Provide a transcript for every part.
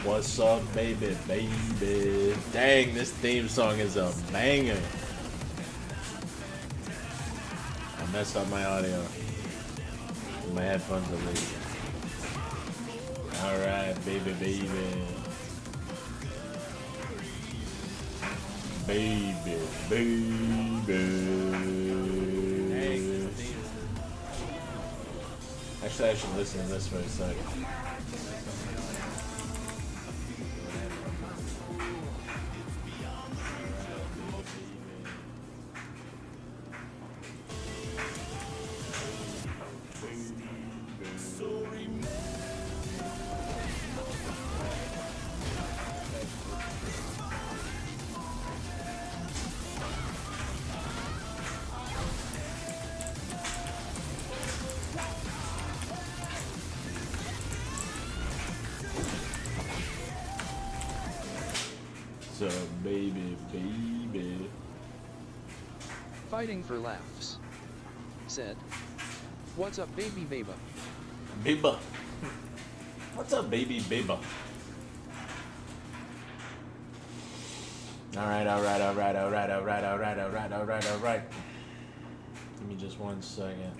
What's up, baby, baby? Dang, this theme song is a banger. I messed up my audio. My headphones are leaking. Alright, baby, baby. Baby, baby. Actually, I should listen to this for a sec. So, baby, baby. Fighting for laughs. Said. What's up, baby baba? Biba. What's up, baby Biba? Alright. Give me just 1 second.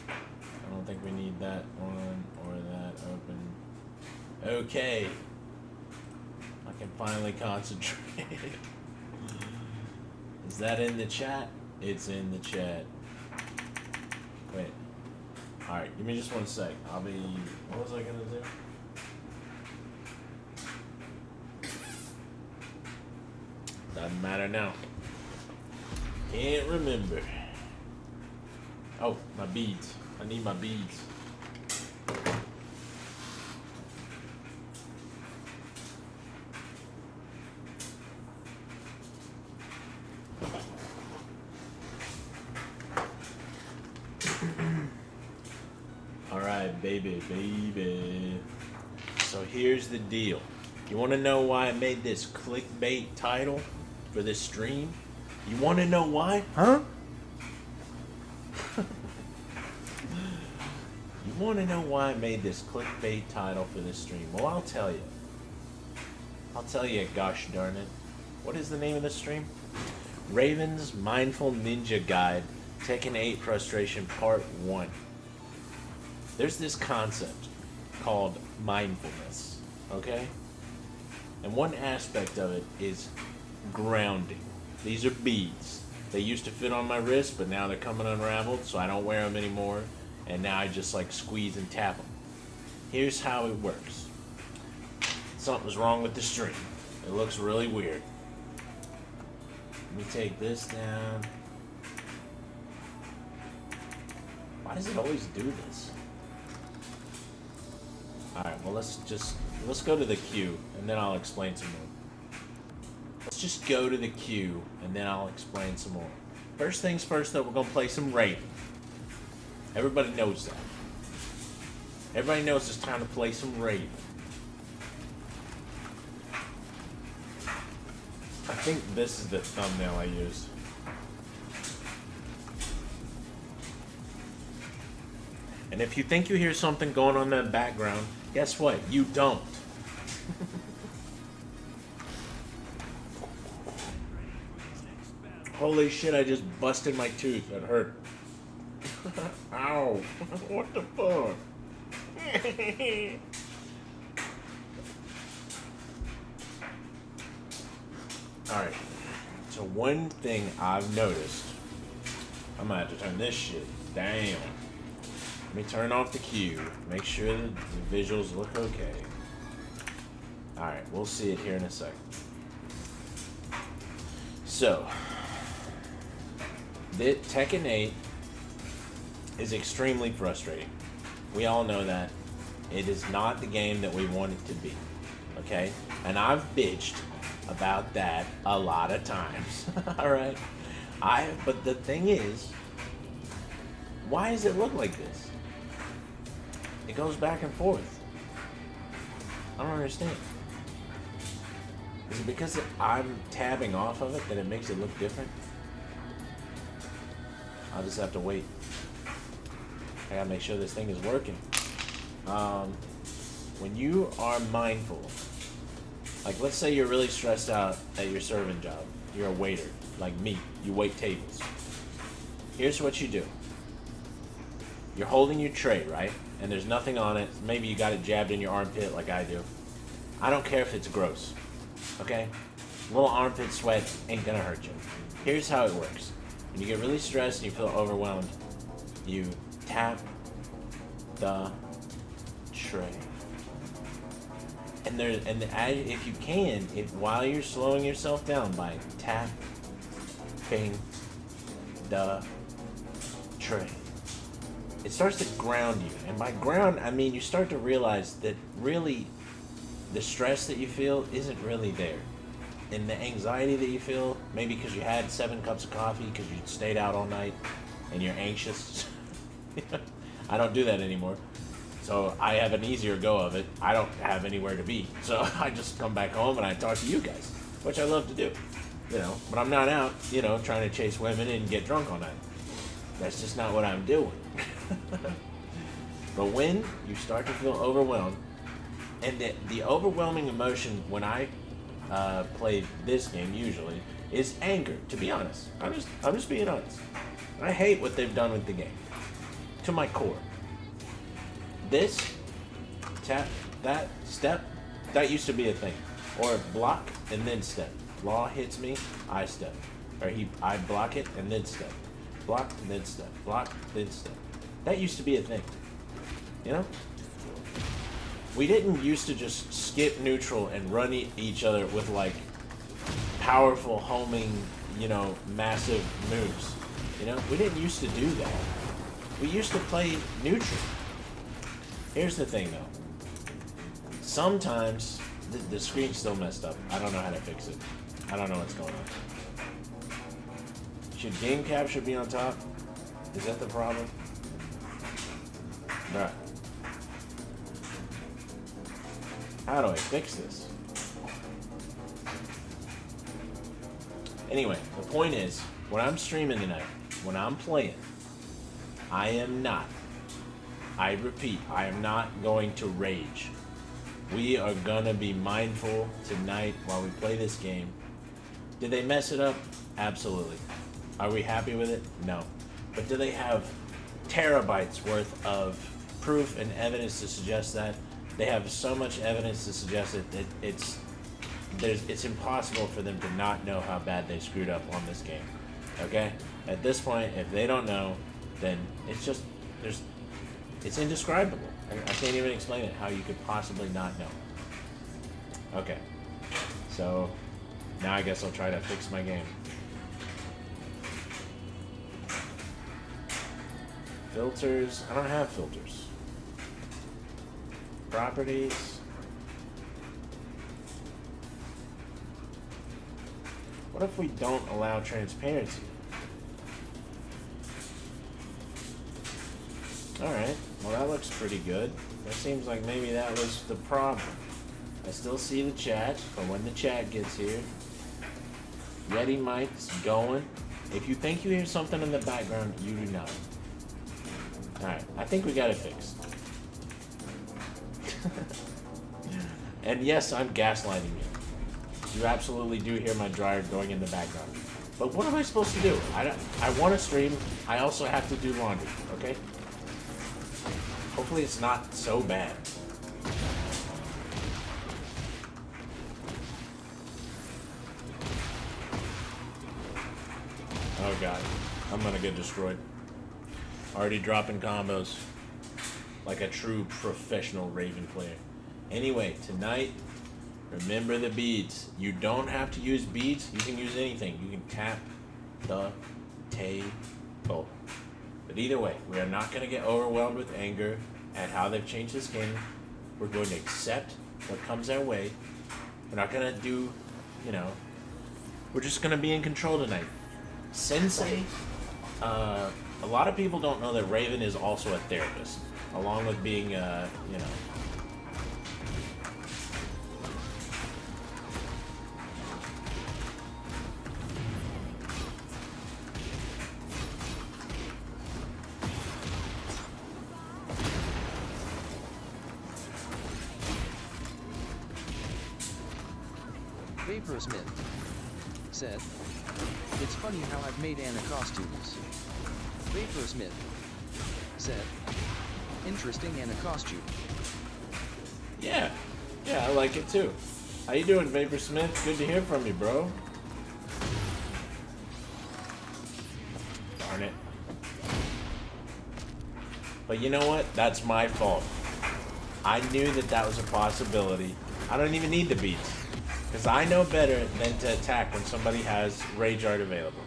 I don't think we need that one or that open. Okay. I can finally concentrate. Is that in the chat? It's in the chat. Wait. Alright, give me just 1 sec. What was I gonna do? Doesn't matter now. Can't remember. Oh, my beads. I need my beads. Alright, baby, baby. So here's the deal. You want to know why I made this clickbait title for this stream? You want to know why? Huh? You want to know why I made this clickbait title for this stream? Well, I'll tell you. I'll tell you, gosh darn it. What is the name of this stream? Raven's Mindful Ninja Guide, Tekken 8 Frustration Part 1. There's this concept called mindfulness, okay? And one aspect of it is grounding. These are beads. They used to fit on my wrist, but now they're coming unraveled, so I don't wear them anymore. And now I just like squeeze and tap them. Here's how it works. Something's wrong with the stream. It looks really weird. Let me take this down. Why does it always do this? Alright, well let's go to the queue and then I'll explain some more. Let's just go to the queue and then I'll explain some more. First things first though, we're gonna play some Raven. Everybody knows that. Everybody knows it's time to play some Raven. I think this is the thumbnail I used. And if you think you hear something going on in that background, guess what? You don't. Holy shit, I just busted my tooth. That hurt. Ow. What the fuck? Alright. So one thing I've noticed. I'm gonna have to turn this shit down. Let me turn off the queue. Make sure the visuals look okay. Alright, we'll see it here in a second. So, the Tekken 8 is extremely frustrating. We all know that. It is not the game that we want it to be. Okay? And I've bitched about that a lot of times. Alright? But the thing is, why does it look like this? It goes back and forth. I don't understand. Is it because I'm tabbing off of it that it makes it look different? I'll just have to wait. I gotta make sure this thing is working. When when you are mindful, like let's say you're really stressed out at your serving job. You're a waiter, like me. You wait tables. Here's what you do. You're holding your tray, right? And there's nothing on it. Maybe you got it jabbed in your armpit like I do. I don't care if it's gross. Okay? A little armpit sweat ain't gonna hurt you. Here's how it works. When you get really stressed and you feel overwhelmed, you tap the tray. And if you can, while you're slowing yourself down by tapping the tray, it starts to ground you. And by ground, I mean you start to realize that really the stress that you feel isn't really there. And the anxiety that you feel, maybe because you had 7 cups of coffee because you stayed out all night and you're anxious. I don't do that anymore. So I have an easier go of it. I don't have anywhere to be. So I just come back home and I talk to you guys, which I love to do. But I'm not out, trying to chase women and get drunk all night. That's just not what I'm doing. But when you start to feel overwhelmed, and the overwhelming emotion when I play this game usually is anger, to be honest. I'm just being honest. I hate what they've done with the game. To my core. This, tap, that, step, that used to be a thing. Or block and then step. Law hits me, I step. Or I block it and then step. Block and then step. Block, then step. That used to be a thing. We didn't used to just skip neutral and run each other with like powerful homing, massive moves. We didn't used to do that. We used to play neutral. Here's the thing though. Sometimes the screen's still messed up. I don't know how to fix it. I don't know what's going on. Should game capture be on top? Is that the problem? Bruh. How do I fix this? Anyway, the point is, when I'm streaming tonight, when I'm playing, I am not, I repeat, I am not going to rage. We are gonna be mindful tonight while we play this game. Did they mess it up? Absolutely. Are we happy with it? No. But do they have terabytes worth of proof and evidence to suggest that? They have so much evidence to suggest that it's impossible for them to not know how bad they screwed up on this game. Okay? At this point, if they don't know, then it's indescribable. I can't even explain it, how you could possibly not know. Okay. So, now I guess I'll try to fix my game. Filters. I don't have filters. Properties. What if we don't allow transparency? Alright, well that looks pretty good. That seems like maybe that was the problem. I still see the chat for when the chat gets here. Yeti mic's going. If you think you hear something in the background, you do not. Alright, I think we got it fixed. And yes, I'm gaslighting you. You absolutely do hear my dryer going in the background. But what am I supposed to do? I want to stream. I also have to do laundry, okay? Hopefully it's not so bad. Oh god, I'm gonna get destroyed. Already dropping combos like a true professional Raven player. Anyway, tonight, remember the beads. You don't have to use beads. You can use anything. You can tap the table. But either way, we are not going to get overwhelmed with anger at how they've changed this game. We're going to accept what comes our way. We're not going to do, we're just going to be in control tonight. Sensei, a lot of people don't know that Raven is also a therapist, along with being, Vaporsmith said, it's funny how I've made Anna costumes. Vaporsmith said, interesting Anna costume. Yeah, I like it too. How you doing, Vaporsmith? Good to hear from you, bro. Darn it. But you know what? That's my fault. I knew that was a possibility. I don't even need the beats. Because I know better than to attack when somebody has Rage Art available.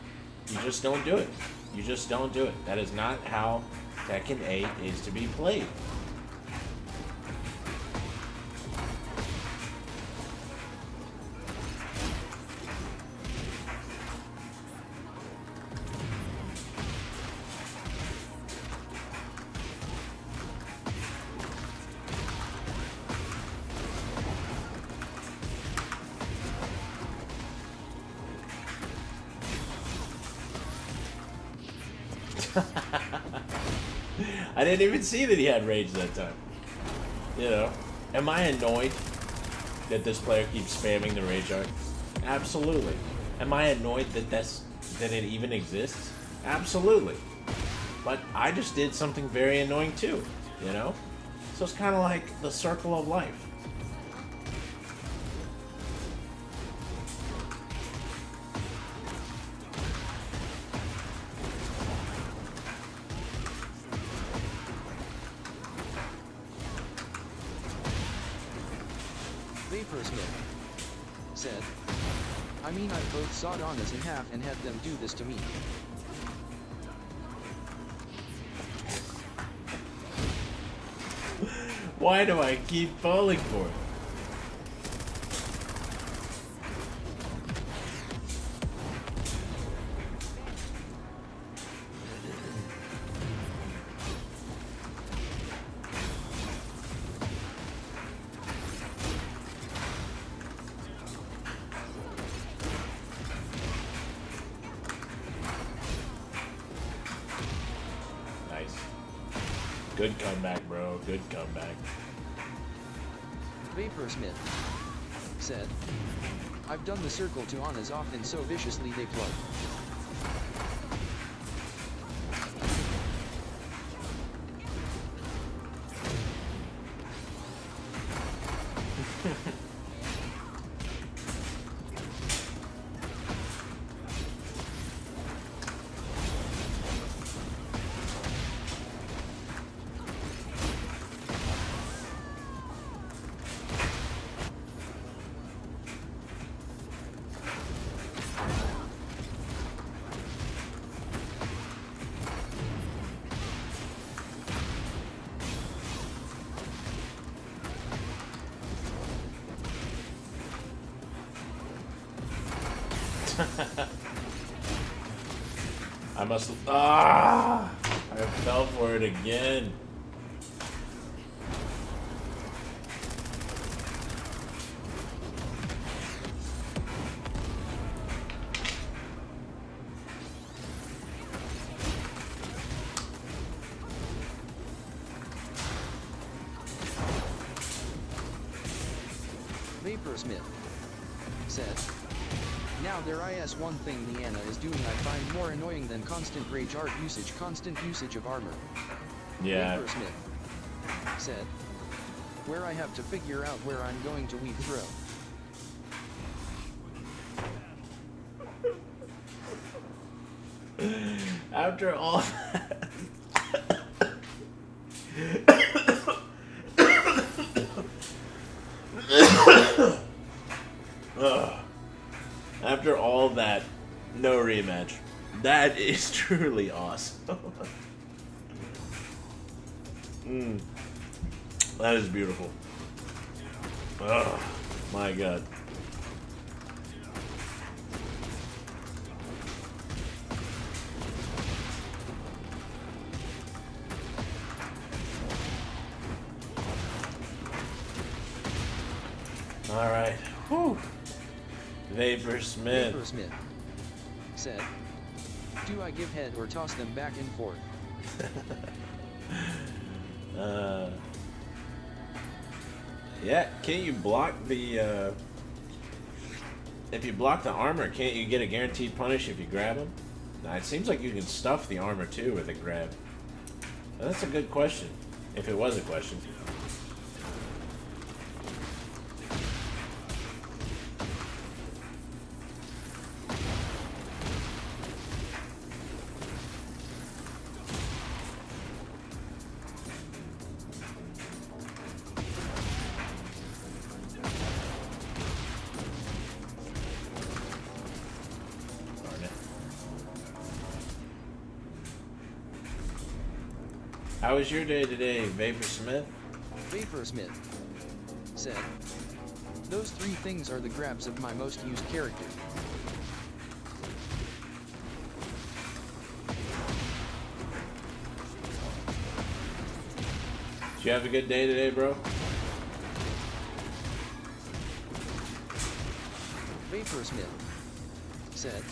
You just don't do it. You just don't do it. That is not how Tekken 8 is to be played. I didn't even see that he had rage that time. You know, am I annoyed that this player keeps spamming the rage art? Absolutely. Am I annoyed that it even exists? Absolutely. But I just did something very annoying too, you know? So it's kind of like the circle of life. Vaporsmith said, I mean I both sawed Annas in half and had them do this to me. Why do I keep falling for it? Good comeback, bro. Good comeback. Vaporsmith said, I've done the circle to Annas often so viciously they plug. I must. I fell for it again. Vaporsmith said, now there is one thing the Anna is doing I find more annoying than constant rage art usage, constant usage of armor. Yeah. Vaporsmith said, where I have to figure out where I'm going to weave throw. After all that. After all that, no rematch. That is truly awesome. That is beautiful. Oh my god. All right. Whew. Vaporsmith. Vaporsmith said, do I give head or toss them back and forth? Yeah, can't you block the If you block the armor, can't you get a guaranteed punish if you grab him? Nah, it seems like you can stuff the armor too with a grab. Now, that's a good question. If it was a question. How was your day today, Vapor Smith? Vapor Smith said, "Those three things are the grabs of my most used character." Did you have a good day today, bro? Vapor Smith said,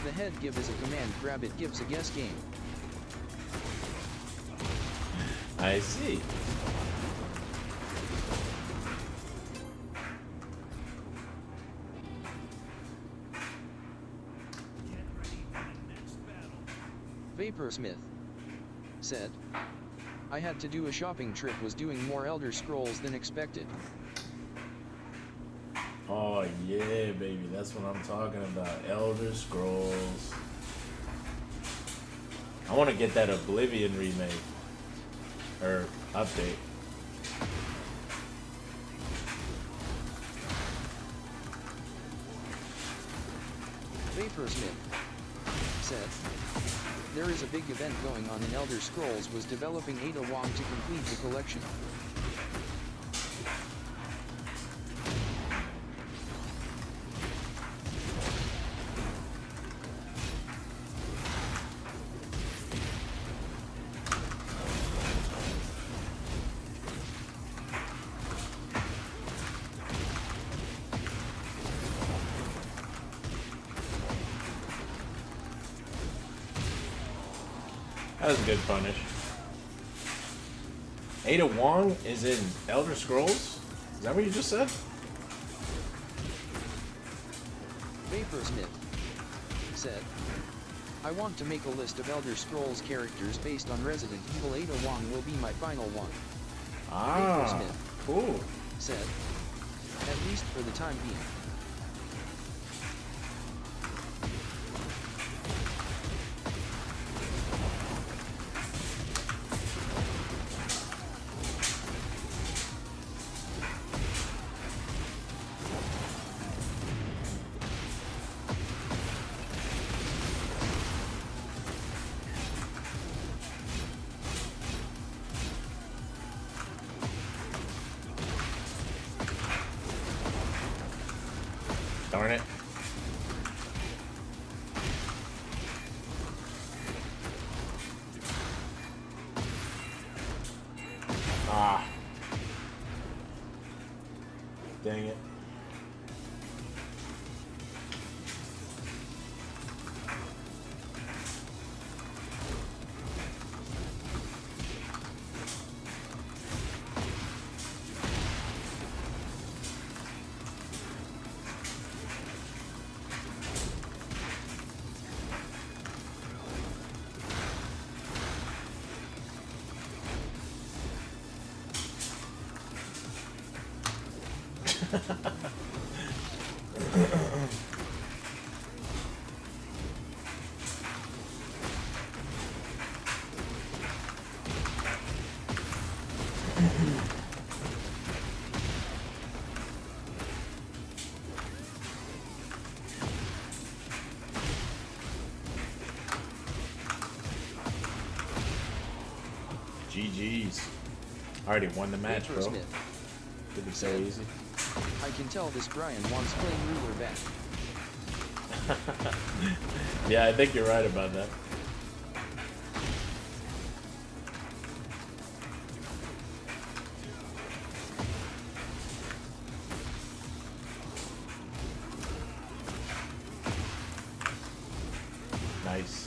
"The head give is a command, grab it gives a guess game." I see. Vapor Smith said, "I had to do a shopping trip, was doing more Elder Scrolls than expected." Oh yeah, baby, that's what I'm talking about. Elder Scrolls. I want to get that Oblivion remake. Or update. Vapor Smith said, "There is a big event going on in Elder Scrolls, was developing Ada Wong to complete the collection." That was a good punish. Ada Wong is in Elder Scrolls? Is that what you just said? Vapor Smith said, "I want to make a list of Elder Scrolls characters based on Resident Evil. Ada Wong will be my final one." Vapor Smith cool. said, "At least for the time being." Darn it. Ah. Dang it. GG's. I already won the match, Vapor bro. Smith Could be so said, easy. "I can tell this Brian wants plain ruler back." Yeah, I think you're right about that. Nice.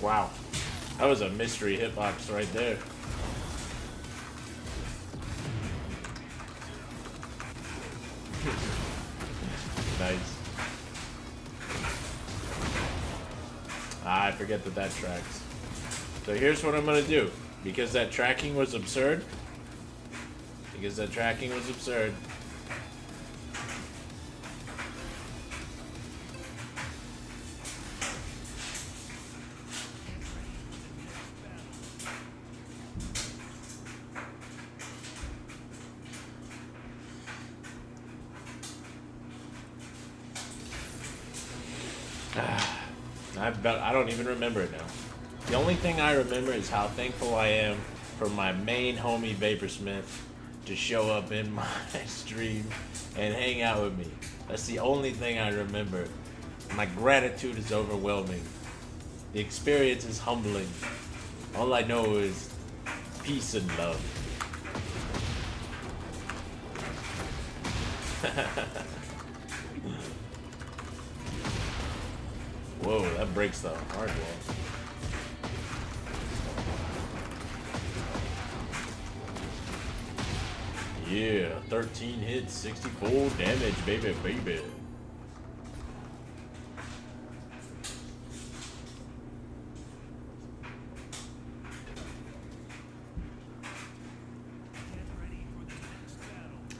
Wow. That was a mystery hitbox right there. Nice. I forget that tracks. So here's what I'm gonna do. Because that tracking was absurd. I don't even remember it now. The only thing I remember is how thankful I am for my main homie Vaporsmith to show up in my stream and hang out with me. That's the only thing I remember. My gratitude is overwhelming. The experience is humbling. All I know is peace and love. Whoa, that breaks the hard wall. Yeah, 13 hits, 64 damage, baby.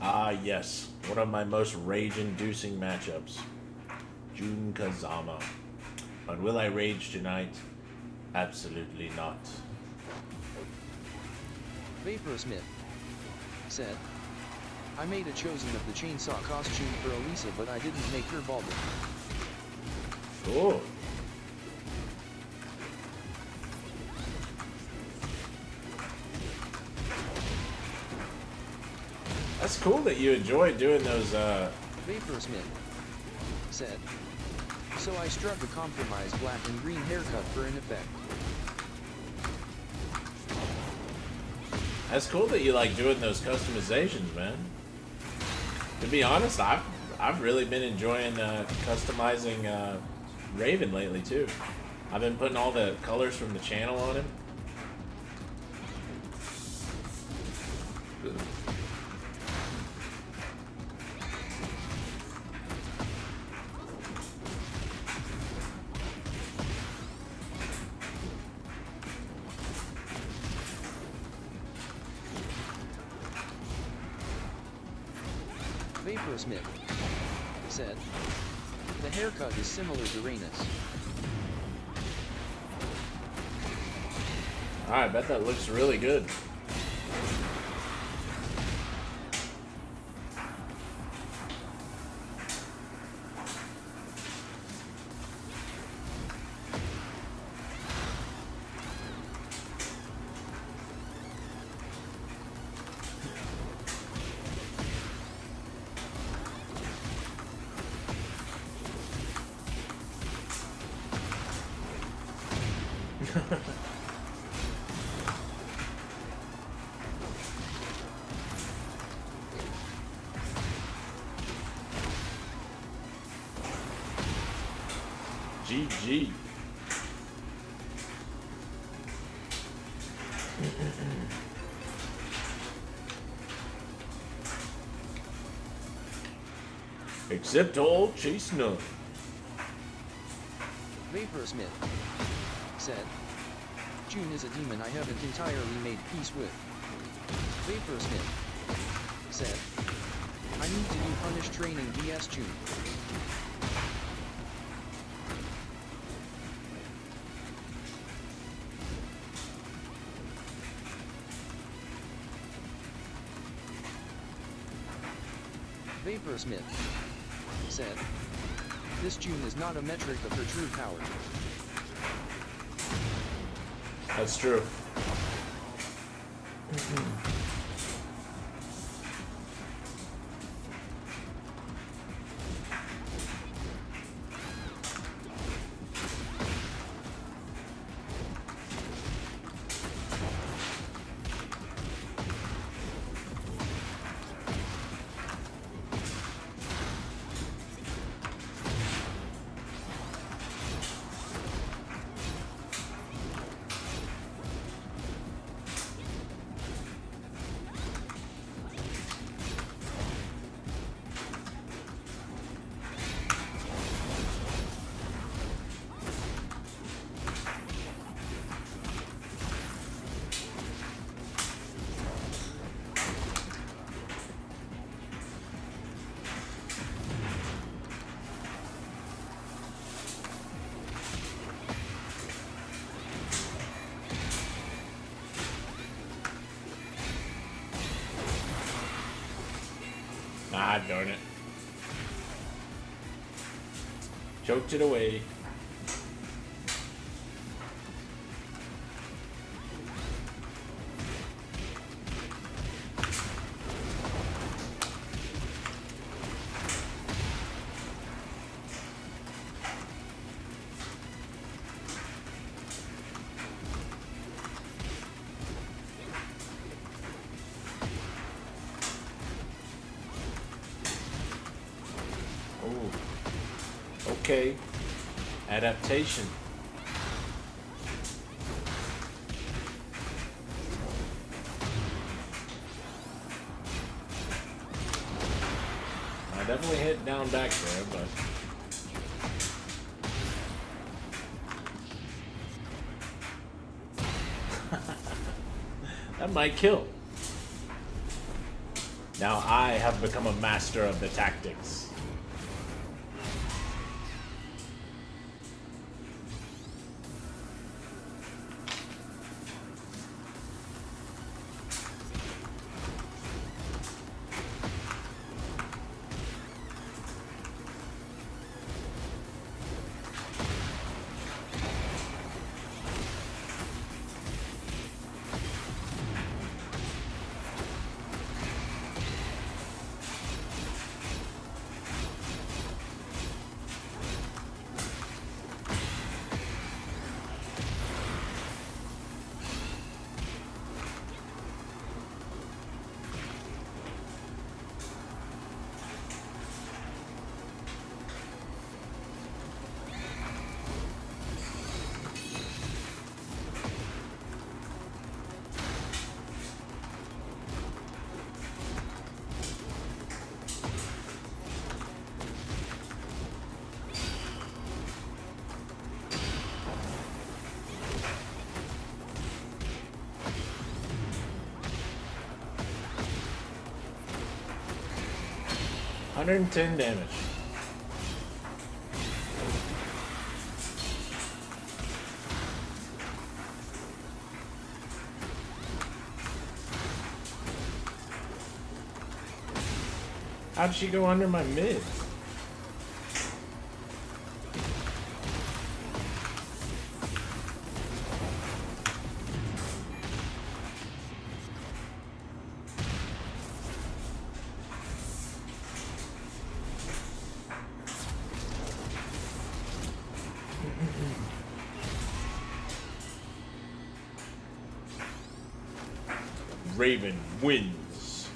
Ah, yes. One of my most rage-inducing matchups. Jun Kazama. But will I rage tonight? Absolutely not. Vaporsmith said, I made a chosen of the chainsaw costume for Elisa, but I didn't make her bald. Oh. That's cool that you enjoy doing those, Vaporsmith said, so I struck a compromise black and green haircut for an effect. That's cool that you like doing those customizations, man. To be honest, I've really been enjoying customizing Raven lately too. I've been putting all the colors from the channel on him. Vaporsmith said, the haircut is similar to Raina's. I bet that looks really good. GG. Except old Chase Nut. Vaporsmith said, June is a demon I haven't entirely made peace with. Vaporsmith said, I need to do punish training vs June. Vaporsmith said, this June is not a metric of her true power. That's true. Ah, darn it. Choked it away. Okay. Adaptation. I definitely hit down back there, but that might kill. Now I have become a master of the tactics. $110 damage. How'd she go under my mid? Raven wins.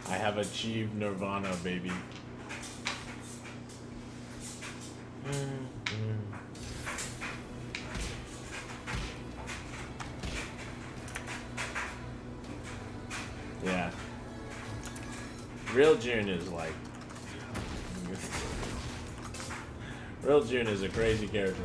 I have achieved Nirvana, baby. Yeah. Real June is like... Real June is a crazy character.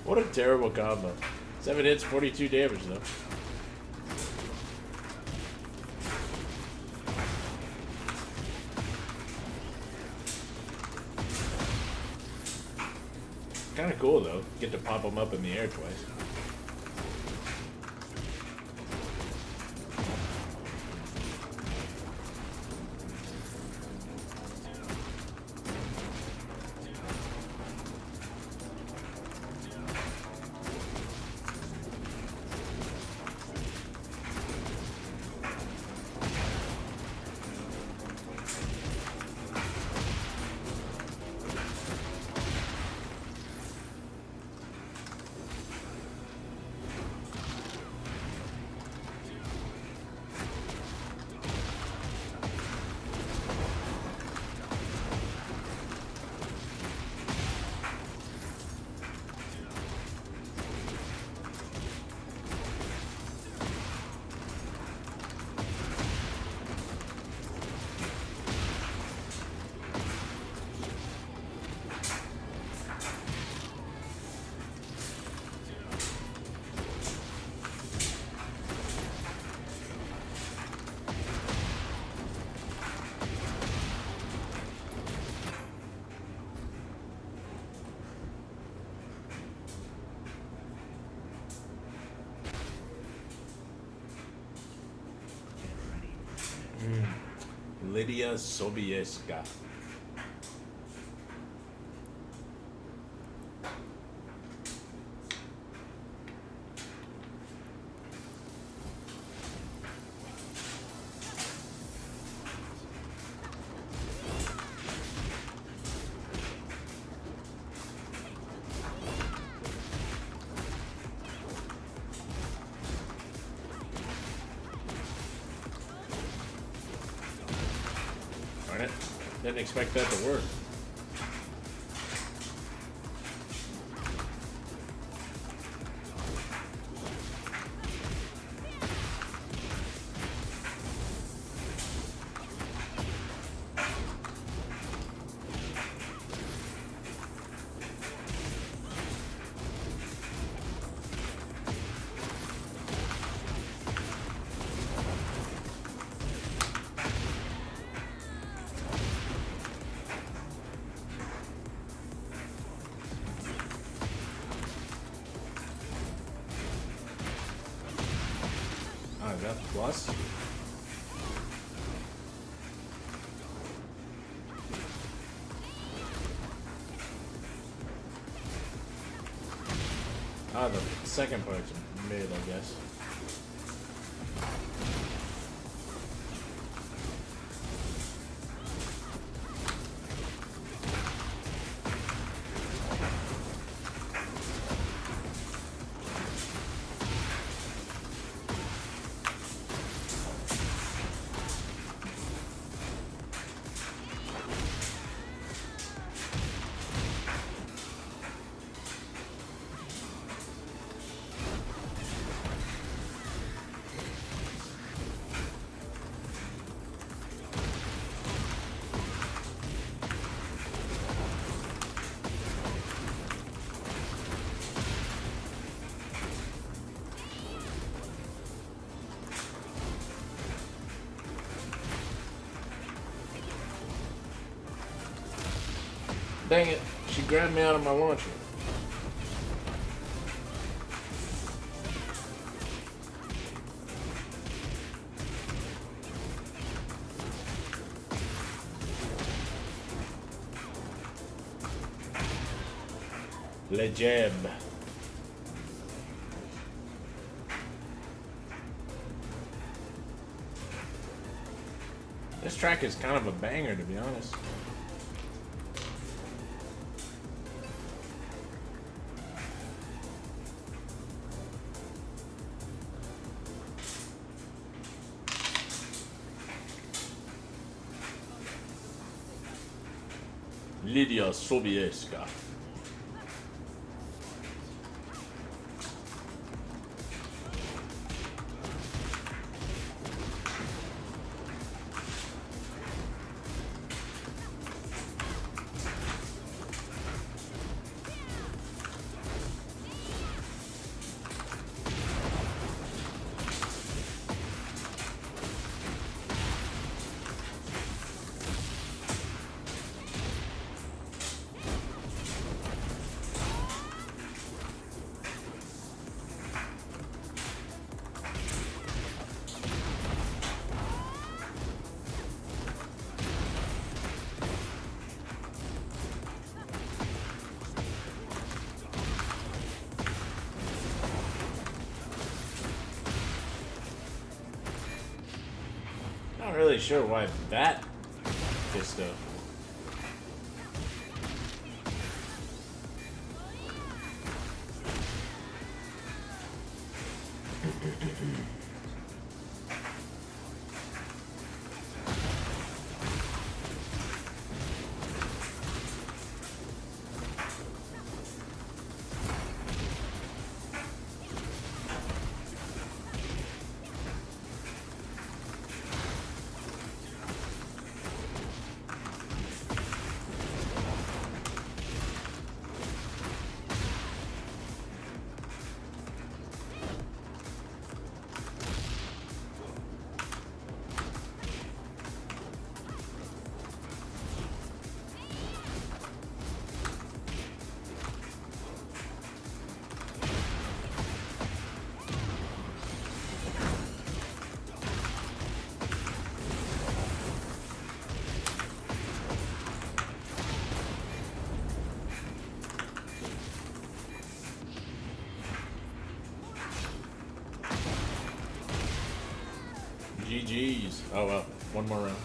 What a terrible combo. 7 hits, 42 damage though. Kinda cool though. Get to pop them up in the air twice. Lydia Sobieska. Darn it. Didn't expect that to work. Is that plus? Ah, the second part's mid, I guess. Dang it, she grabbed me out of my launcher. Le Jeb. This track is kind of a banger, to be honest. Lydia Sobieska. Not really sure why that Vista. GG's. Oh well, one more round.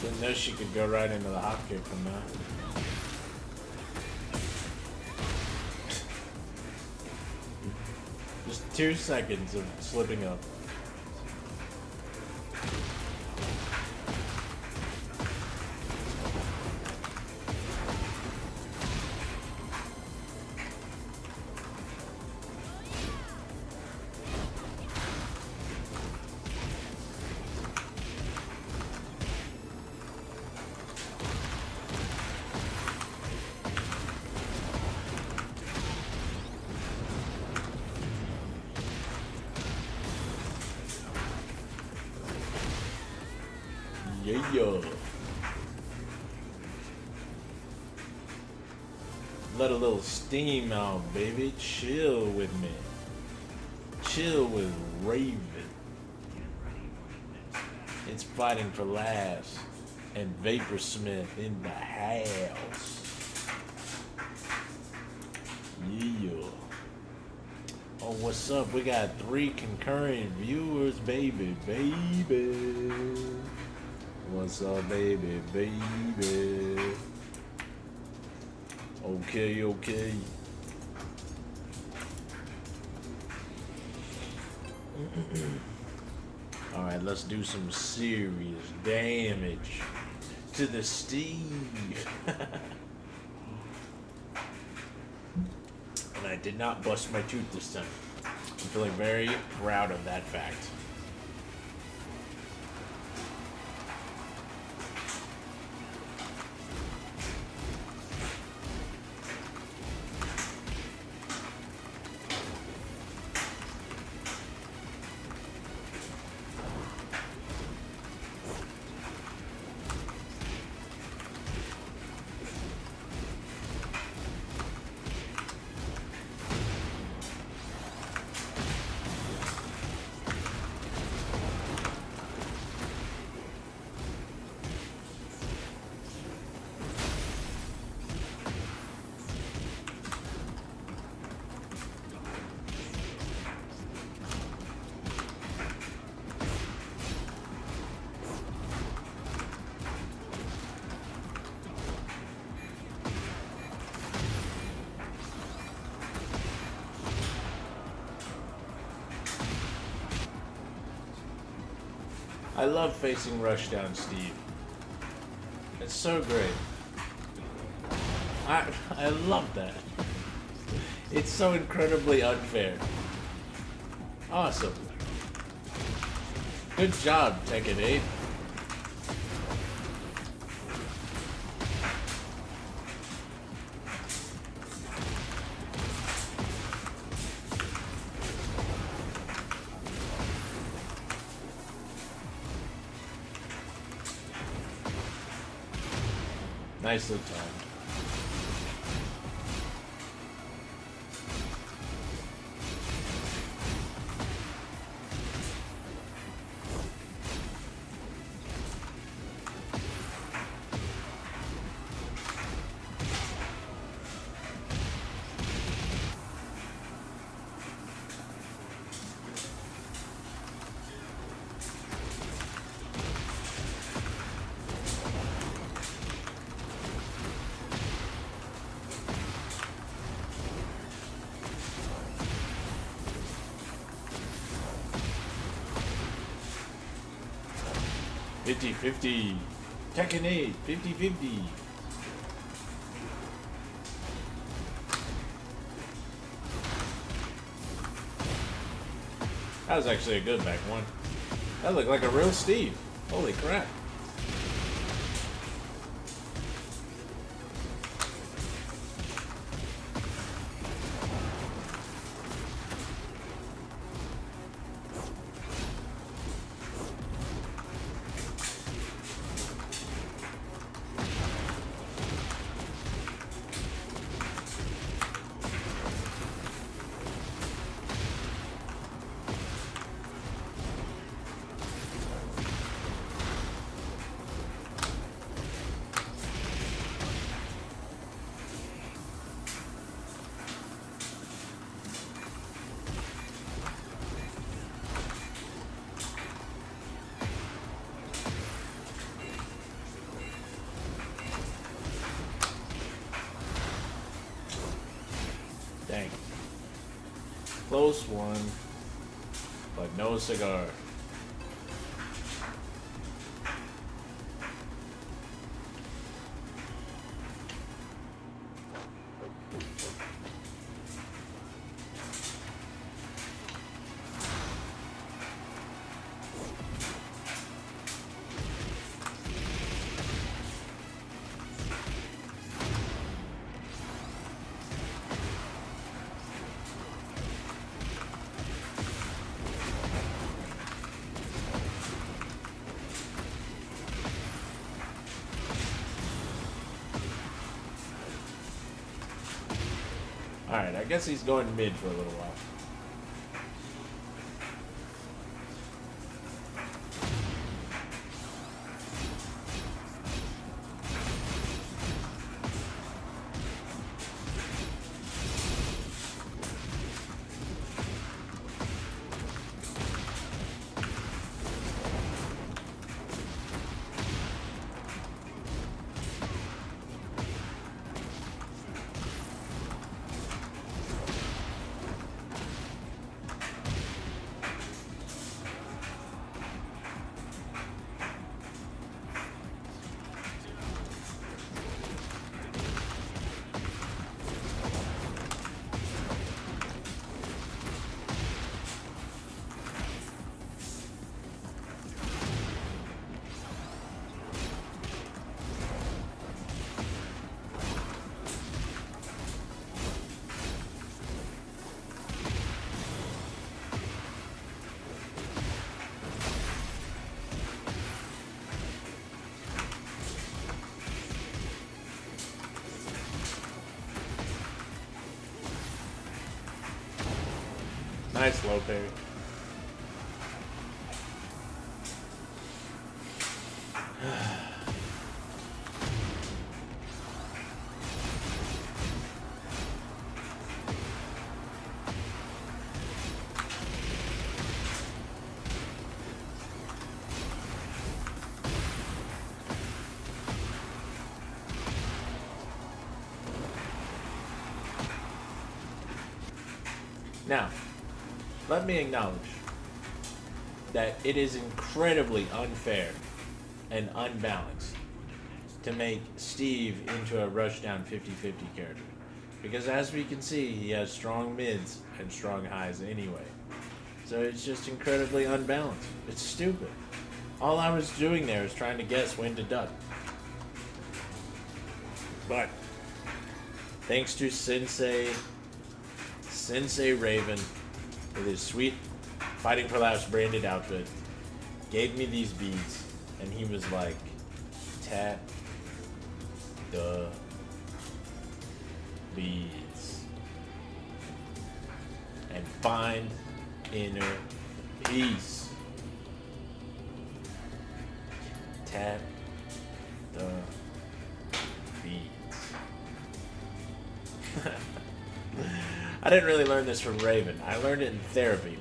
Didn't know she could go right into the hop kick from that. Just 2 seconds of slipping up. Yeah. Let a little steam out, baby. Chill with me. Chill with Raven. It's fighting for last. And Vaporsmith in the house. Yeah. Oh, what's up? We got 3 concurrent viewers, baby. What's up, baby? Okay. Alright, let's do some serious damage to the Steve. And I did not bust my tooth this time. I'm feeling very proud of that fact. I love facing Rushdown Steve. It's so great. I love that. It's so incredibly unfair. Awesome. Good job, Tekken 8. Nicely timed. 50-50. Tekken 8. 50-50. That was actually a good back one. That looked like a real Steve. Holy crap. Dang. Close one, but no cigar. Alright, I guess he's going mid for a little while. Nice low parry. Now, let me acknowledge that it is incredibly unfair and unbalanced to make Steve into a rushdown 50-50 character. Because as we can see, he has strong mids and strong highs anyway. So it's just incredibly unbalanced. It's stupid. All I was doing there is trying to guess when to duck. But thanks to Sensei Raven, with his sweet Fighting for Laughs branded outfit, gave me these beads, and he was like, tap the beads and find inner peace. Tap the beads. I didn't really learn this from Raven. I learned it in therapy.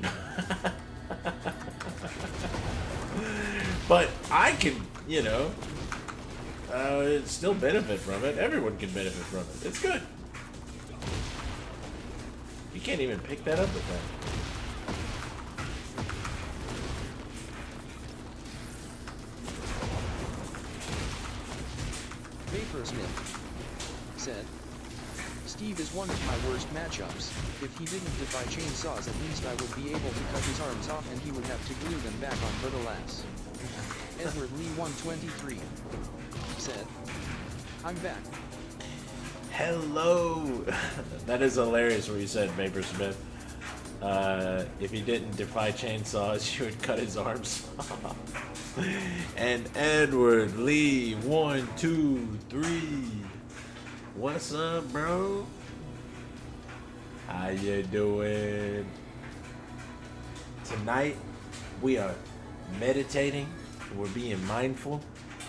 But I can, still benefit from it. Everyone can benefit from it. It's good. You can't even pick that up with that. Vaporsmith said, Steve is one of my worst matchups. If he didn't defy chainsaws, at least I would be able to cut his arms off and he would have to glue them back on, but alas. Edward Lee 123 said, I'm back. Hello! That is hilarious what you said, Vaporsmith. If he didn't defy chainsaws, you would cut his arms off. And Edward Lee 123. What's up, bro? How you doing? Tonight, we are meditating, we're being mindful,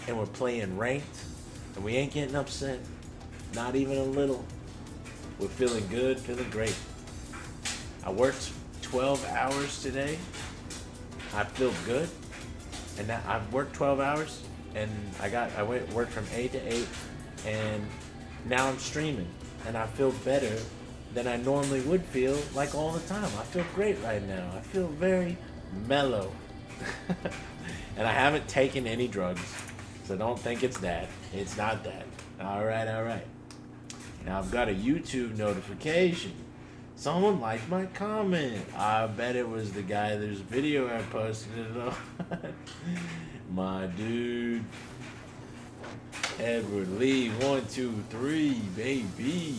and we're playing ranked, and we ain't getting upset. Not even a little. We're feeling good, feeling great. I worked 12 hours today. I feel good. And now I've worked 12 hours, and I worked from 8 to 8, and now I'm streaming, and I feel better than I normally would feel, like all the time. I feel great right now. I feel very mellow. And I haven't taken any drugs, so don't think it's that. It's not that. All right. Now I've got a YouTube notification. Someone liked my comment. I bet it was the guy whose video I posted it on. My dude. Edward Lee 123, baby.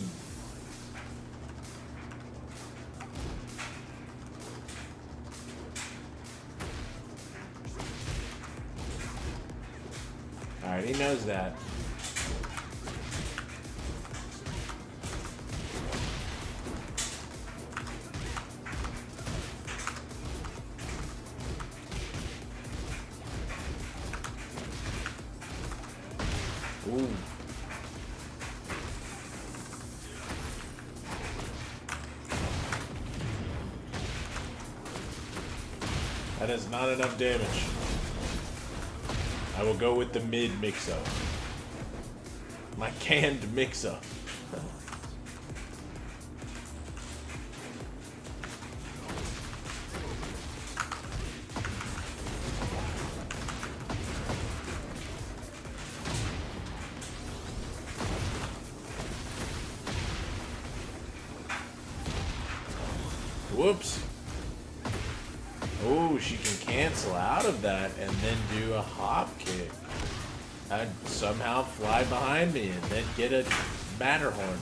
Alright, he knows that. Ooh. That is not enough damage. I will go with the mid mix-up. My canned mix-up. Whoops. Oh, she can cancel out of that and then do a hop kick. I'd somehow fly behind me and then get a Matterhorn.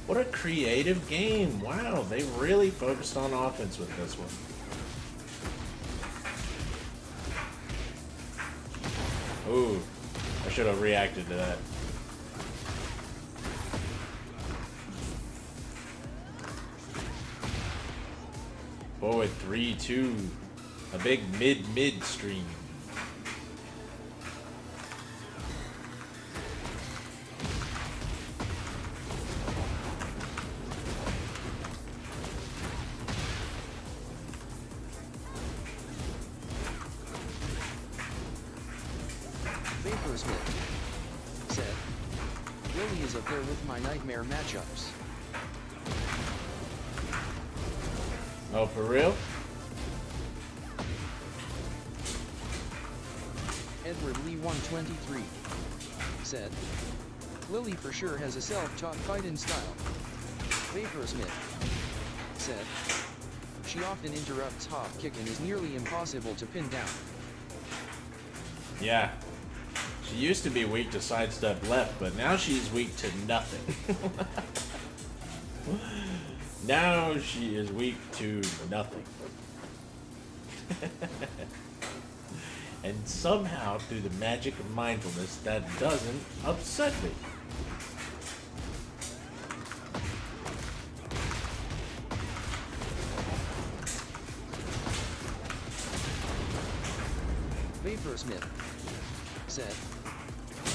What a creative game. Wow, they really focused on offense with this one. Ooh, I should have reacted to that. Forward 3-2. A big mid stream. Vaporsmith said, Lily is up there with my nightmare matchups. Oh, for real? Edward Lee 123 said, Lily for sure has a self-taught fighting style. Vaporsmith said, she often interrupts hop kick and is nearly impossible to pin down. Yeah. She used to be weak to sidestep left, but now she's weak to nothing. Now she is weak to nothing. And somehow, through the magic of mindfulness, that doesn't upset me. Vaporsmith said,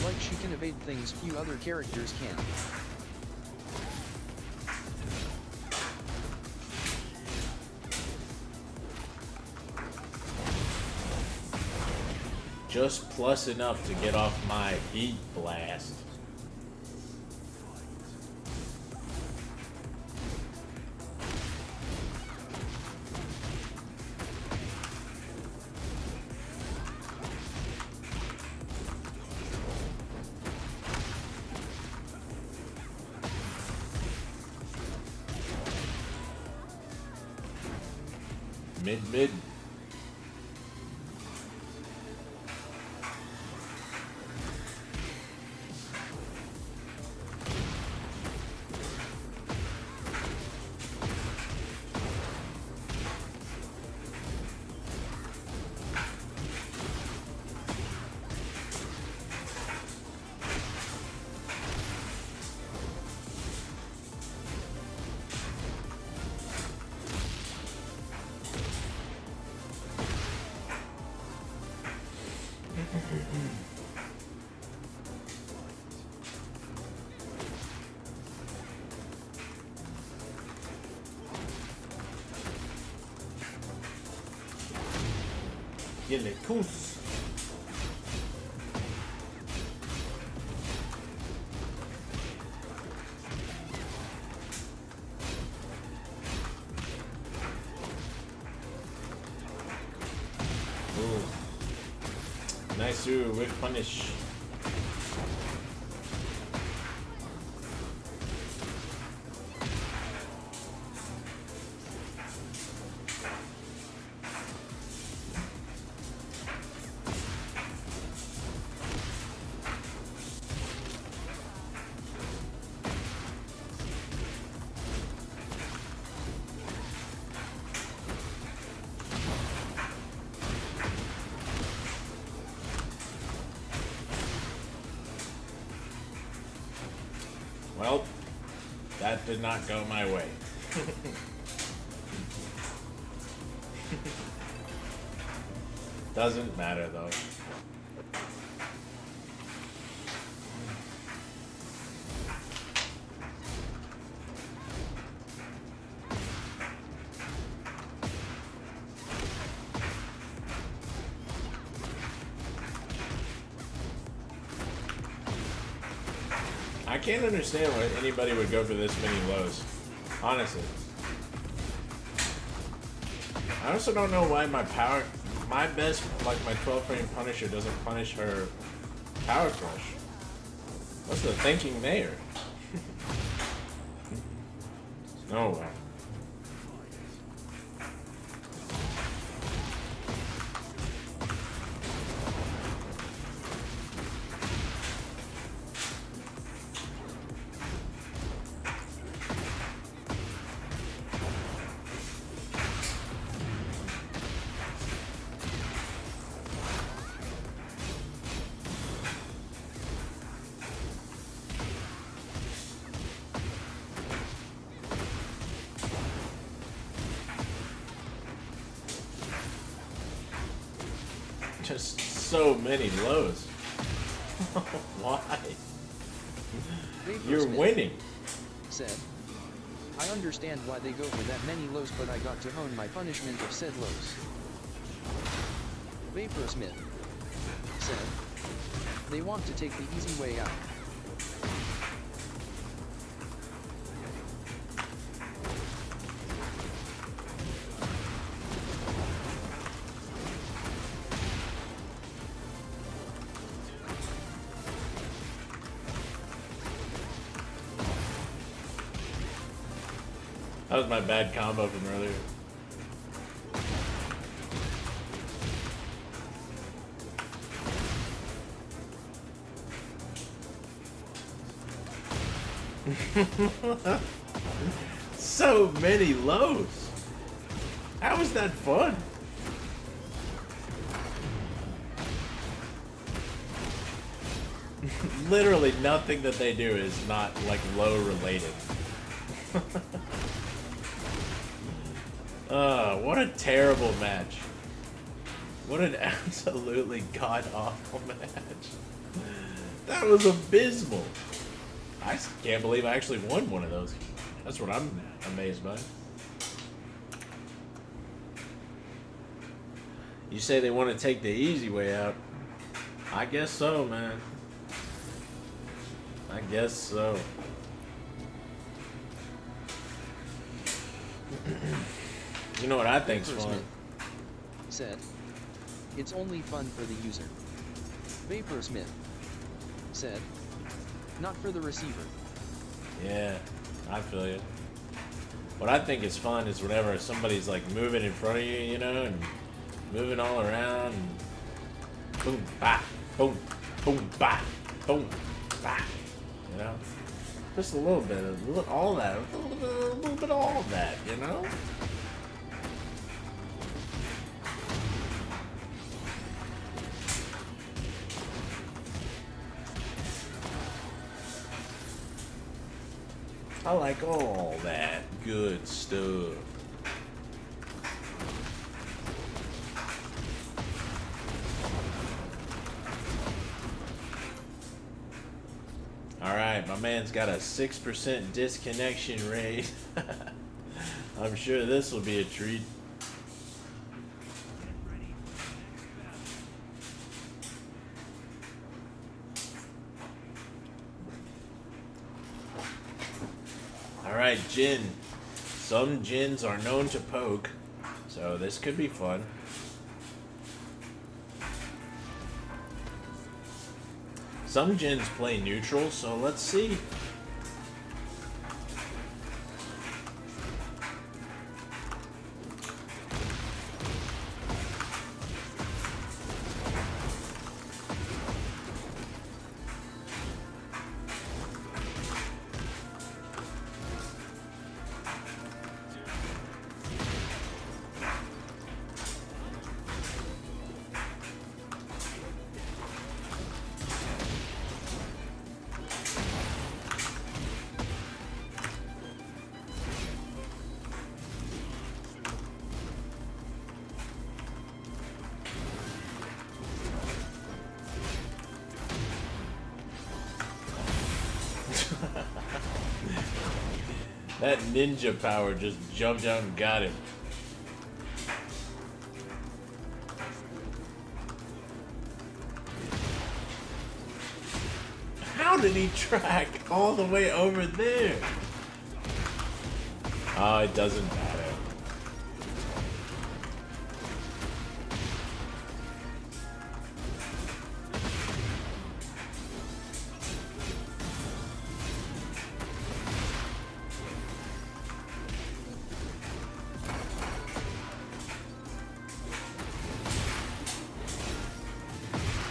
like she can evade things few other characters can. Just plus enough to get off my heat blast. Mid. Y le cus. Ooh. Nice with punish. Well, that did not go my way. Doesn't matter though. I can't understand why anybody would go for this many lows. Honestly. I also don't know why my best, like my 12 frame Punisher doesn't punish her power crush. What's the thinking there? No way. Just so many lows. Why? You're winning. Said, I understand why they go for that many lows, but I got to hone my punishment of said lows. Vaporsmith said, they want to take the easy way out. That was my bad combo from earlier. So many lows. How is that fun? Literally nothing that they do is not like low related. What a terrible match. What an absolutely god-awful match. That was abysmal. I can't believe I actually won one of those. That's what I'm amazed by. You say they want to take the easy way out. I guess so, man. I guess so. You know what I think's fun? Said, it's only fun for the user. Vaporsmith said, not for the receiver. Yeah, I feel you. What I think is fun is whenever somebody's like moving in front of you, you know, and moving all around, and boom, bah, boom, bah, boom, bah, you know? Just a little bit of all that, a little bit of all that, you know? I like all that good stuff. Alright, my man's got a 6% disconnection rate. I'm sure this will be a treat. Alright, Jin. Some Jins are known to poke, so this could be fun. Some Jins play neutral, so let's see. That ninja power just jumped out and got him. How did he track all the way over there? Oh, it doesn't matter.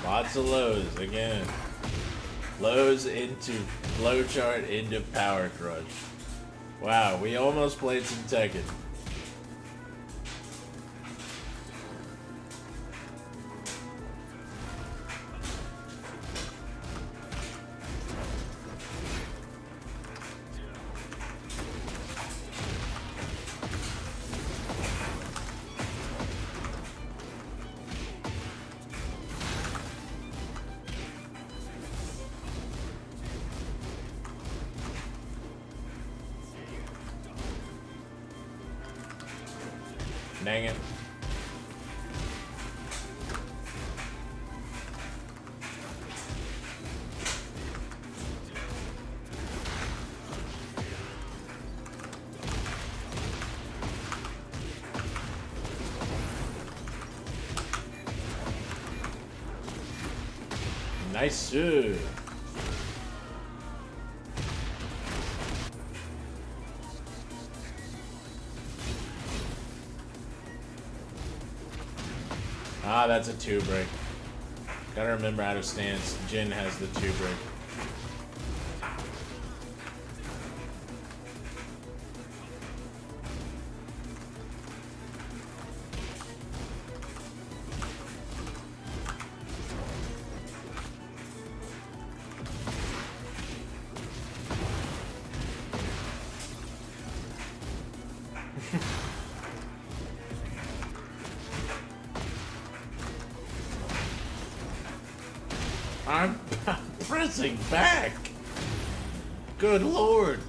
Lots of lows again. Lows into flowchart into power crunch. Wow, we almost played some Tekken. Dang it. Nice. Ah, that's a 2-break. Gotta remember out of stance, Jin has the 2-break. I'm pressing back. Good lord.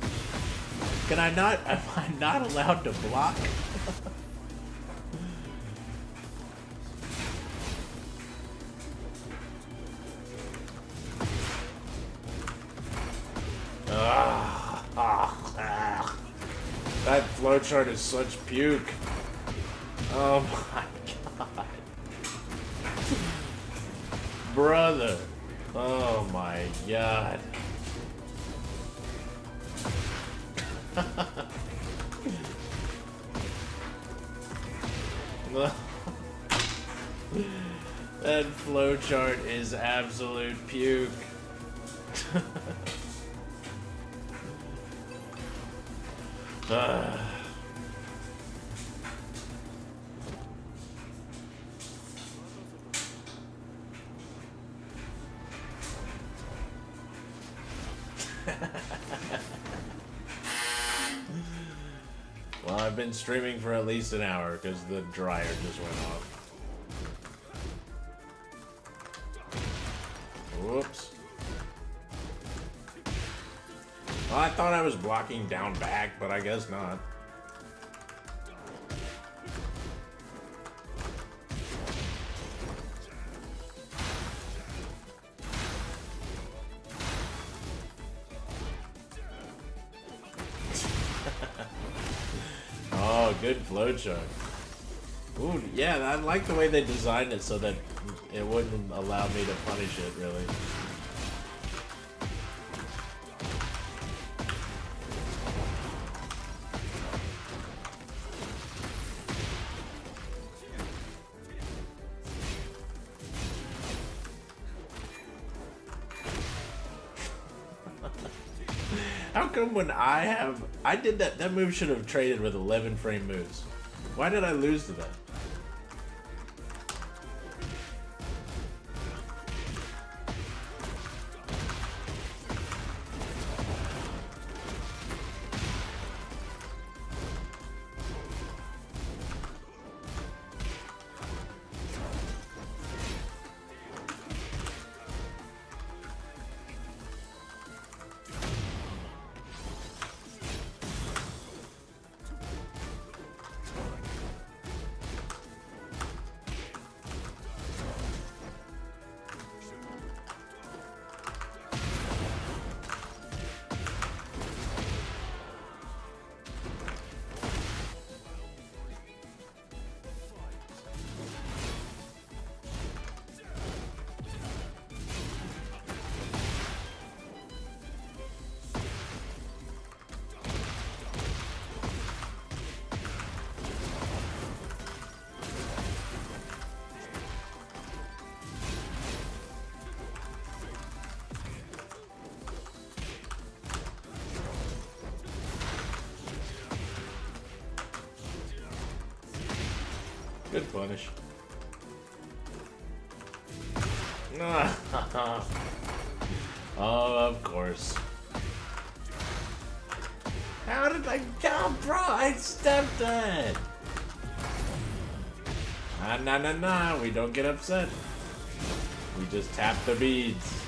Am I not allowed to block? That flowchart is such puke. Oh my god. Brother. Oh my god. That flowchart is absolute puke. Well, I've been streaming for at least an hour because the dryer just went off. Whoops. Well, I thought I was blocking down back, but I guess not. Oh, good flowchart. Ooh, yeah, I like the way they designed it so that it wouldn't allow me to punish it, really. How come when I did that move should have traded with 11 frame moves. Why did I lose to that? Good punish. Oh, of course. How did I jump, bro? I stepped that. Nah. We don't get upset. We just tap the beads.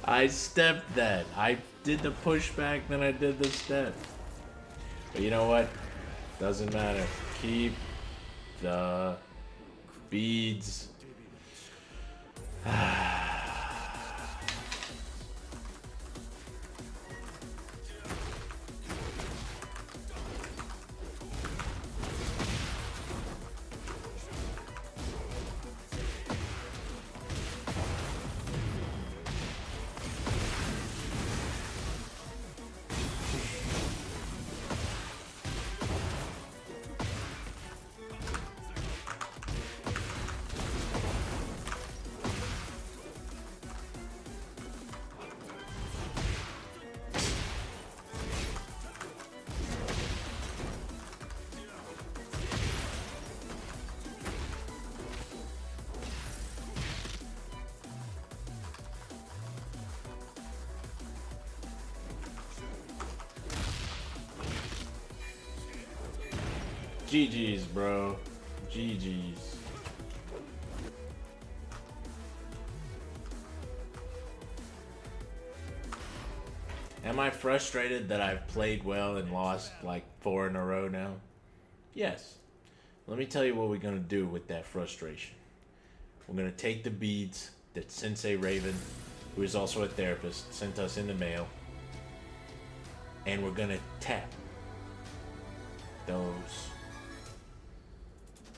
I stepped that. I did the pushback, then I did the step. But you know what? Doesn't matter. Keep the beads. GG's, bro. GG's. Am I frustrated that I've played well and lost like 4 in a row now? Yes. Let me tell you what we're going to do with that frustration. We're going to take the beads that Sensei Raven, who is also a therapist, sent us in the mail, and we're going to tap those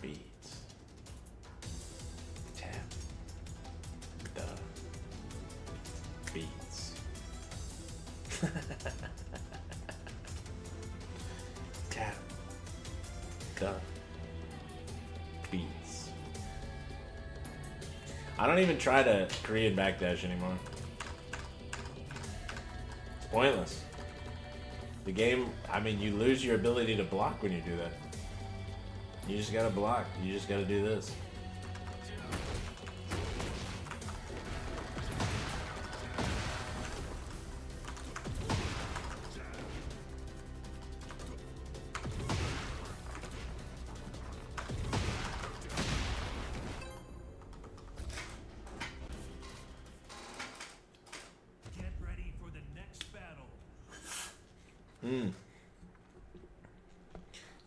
beads. Tap the beads. Tap I don't even try to Korean backdash anymore. It's pointless. The game, I mean, you lose your ability to block when you do that. You just gotta block. You just gotta do this.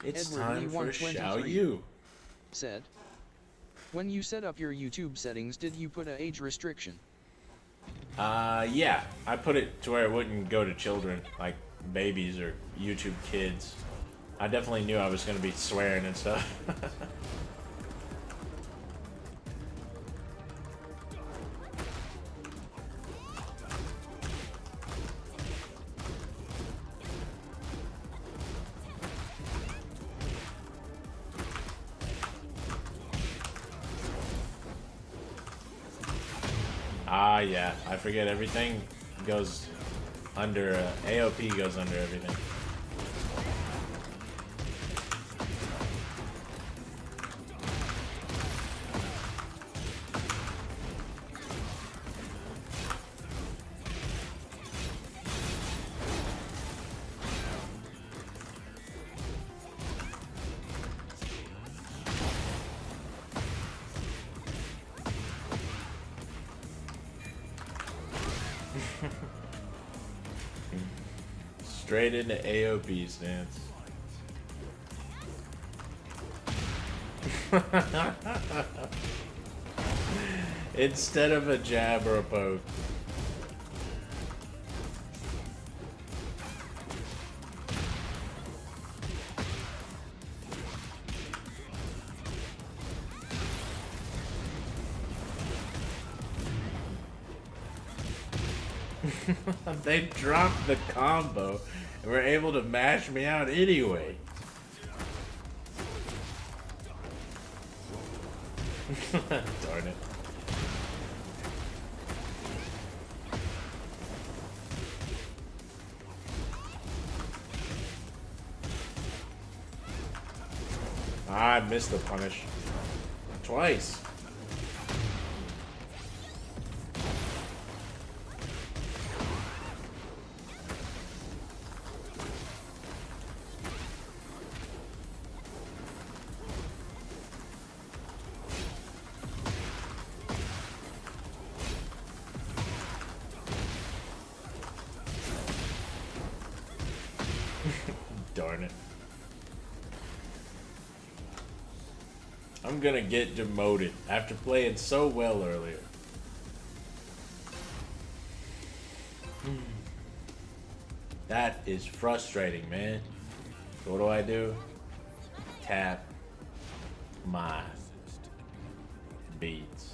It's Edward time Lee for 123 Xiao Yu. Said, when you set up your YouTube settings, did you put an age restriction? Yeah. I put it to where it wouldn't go to children, like babies or YouTube kids. I definitely knew I was going to be swearing and stuff. Yeah, I forget everything goes under, AOP goes under everything. Straight into AOP stance. Instead of a jab or a poke. They dropped the combo and were able to mash me out anyway. Darn it. I missed the punish. Twice. Darn it. I'm gonna get demoted after playing so well earlier. That is frustrating, man. So what do? Tap my beats.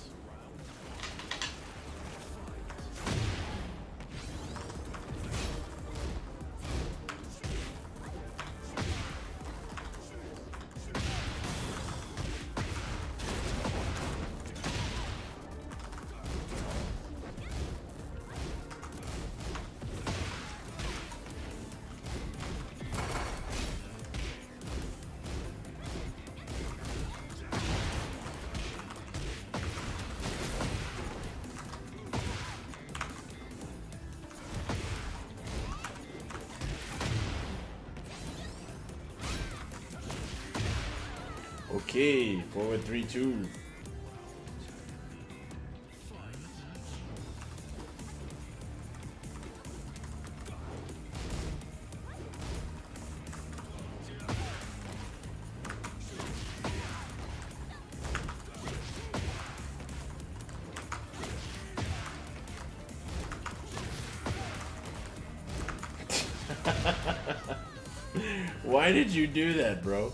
Okay, forward 3-2. Why did you do that, bro?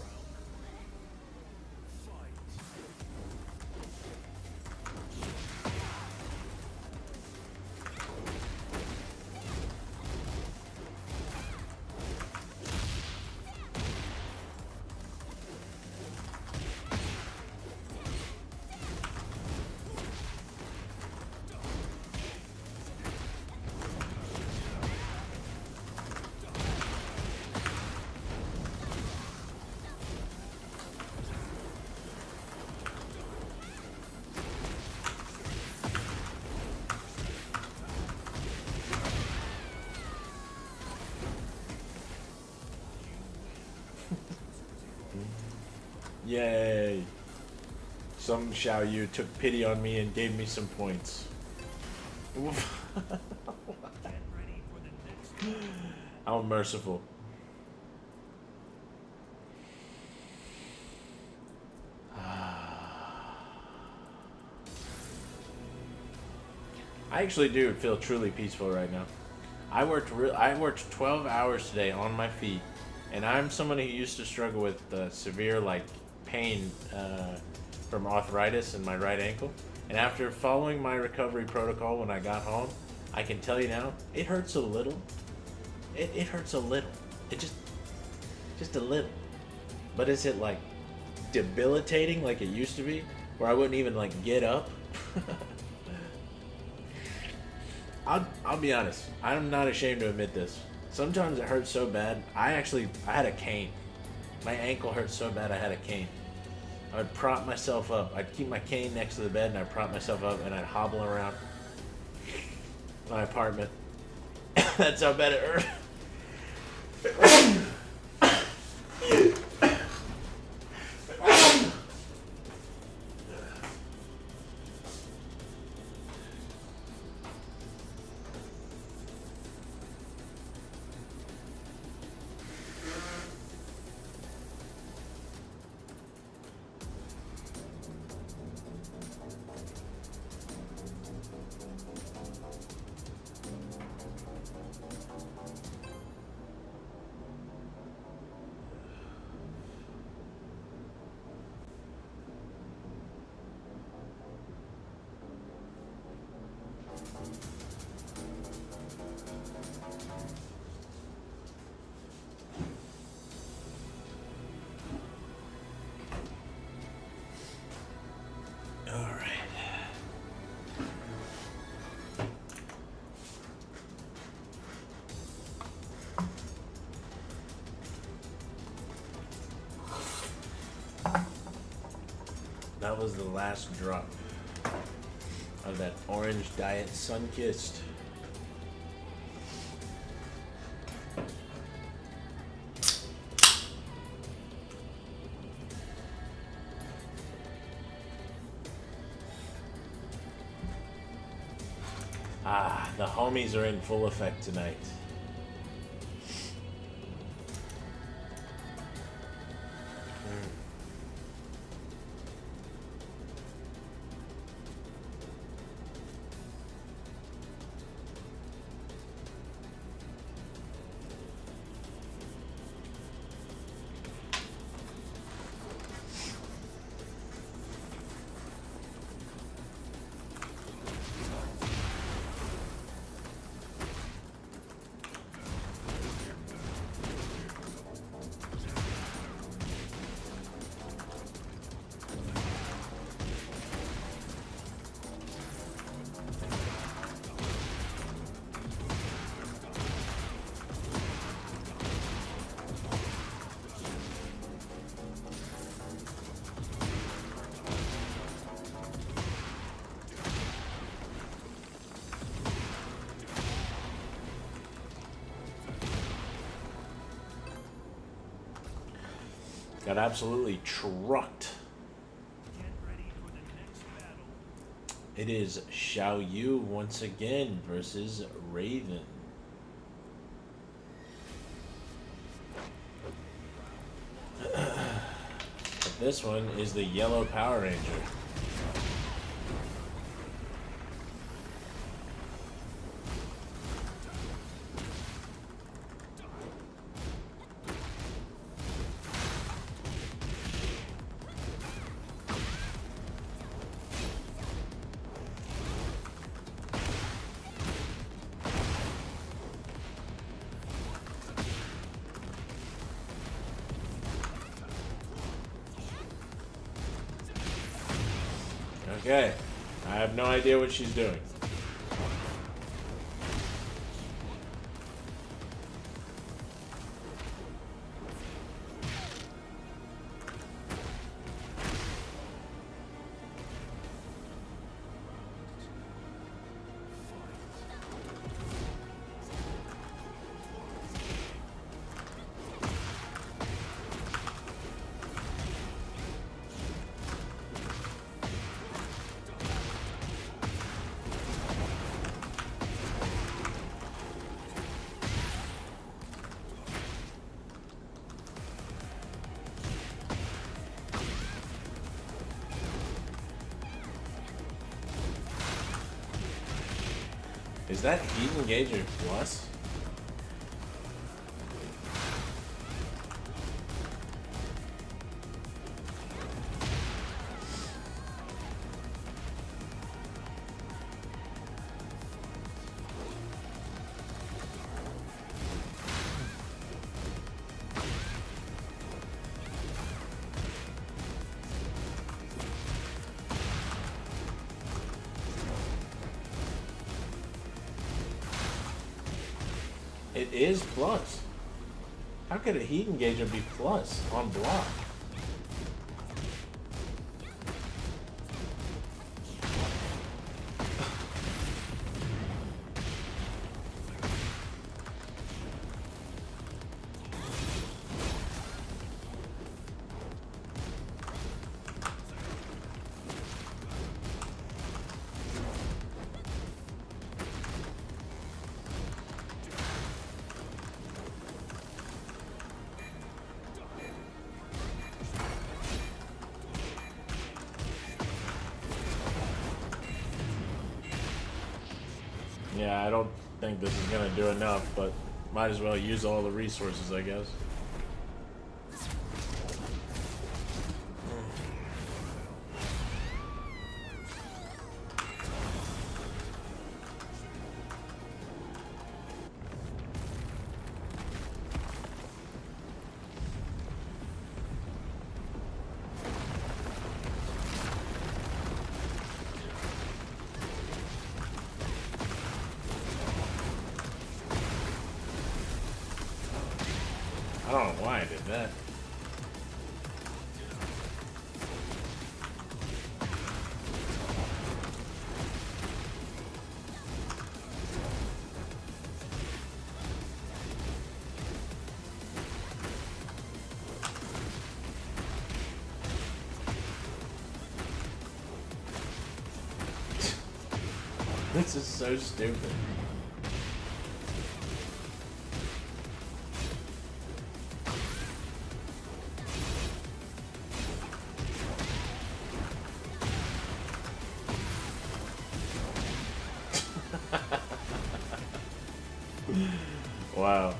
Yay. Some Xiao Yu took pity on me and gave me some points. How merciful. I actually do feel truly peaceful right now. I worked 12 hours today on my feet, and I'm someone who used to struggle with severe pain from arthritis in my right ankle. And after following my recovery protocol when I got home, I can tell you now, it hurts a little. It hurts a little. It just a little. But is it debilitating like it used to be, where I wouldn't even get up? I'll be honest. I'm not ashamed to admit this. Sometimes it hurts so bad. I had a cane. My ankle hurt so bad I had a cane. I would prop myself up. I'd keep my cane next to the bed and I'd prop myself up and I'd hobble around my apartment. That's how bad it hurt. That was the last drop of that orange diet Sunkissed. Ah, the homies are in full effect tonight. Got absolutely trucked. It is Xiao Yu once again versus Raven. But this one is the Yellow Power Ranger. Okay, I have no idea what she's doing. Is that heat engager plus? It is plus. How could a heat engager be plus on block? Yeah, I don't think this is gonna do enough, but might as well use all the resources, I guess. I don't know why I did that. This is so stupid. Wow.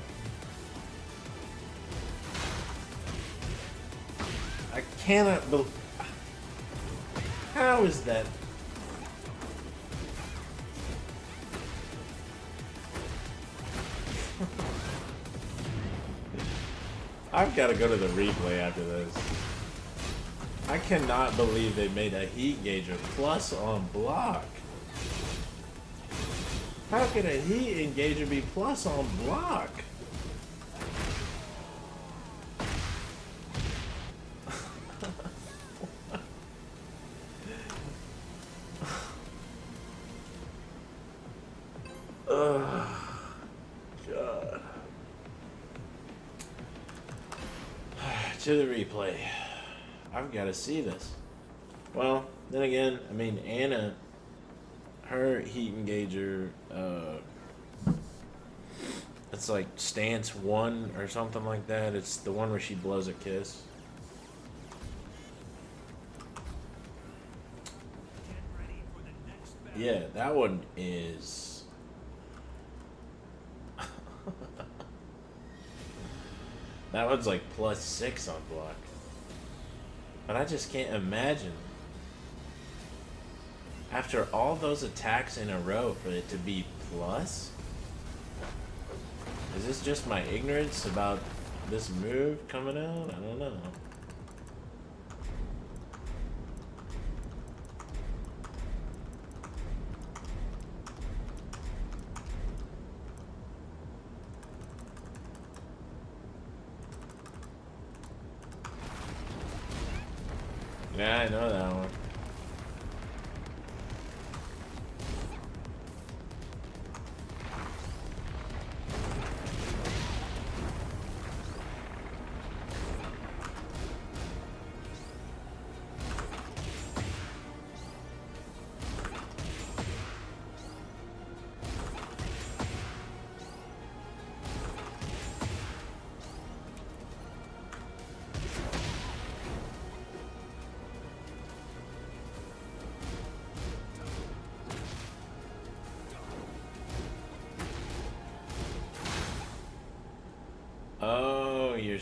I cannot believe. How is that? I've got to go to the replay after this. I cannot believe they made a heat gauger plus on block. How can a heat engager be plus on block? God. To the replay. I've got to see this. Well, then again, I mean, Anna, her heat engager, it's like stance 1 or something like that. It's the one where she blows a kiss. Yeah, that one is... That one's like +6 on block. But I just can't imagine, after all those attacks in a row, for it to be plus? Is this just my ignorance about this move coming out? I don't know. Yeah, I know that one.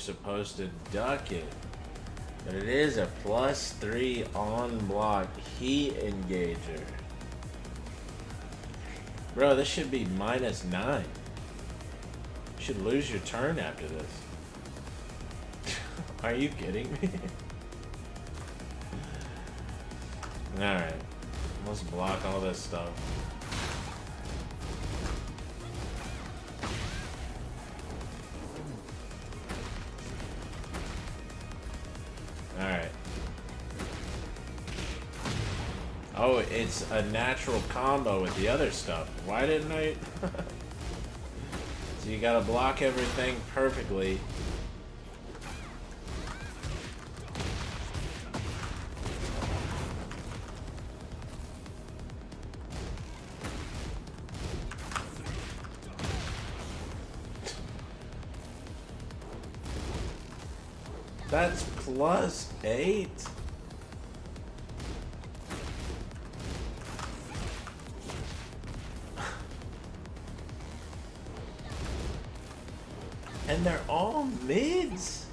supposed to duck it. But it is a +3 on block heat engager. Bro, this should be -9. You should lose your turn after this. Are you kidding me? Alright. Let's block all this stuff. Alright. Oh, it's a natural combo with the other stuff. Why didn't I? So you gotta block everything perfectly. That's +8. And they're all mids.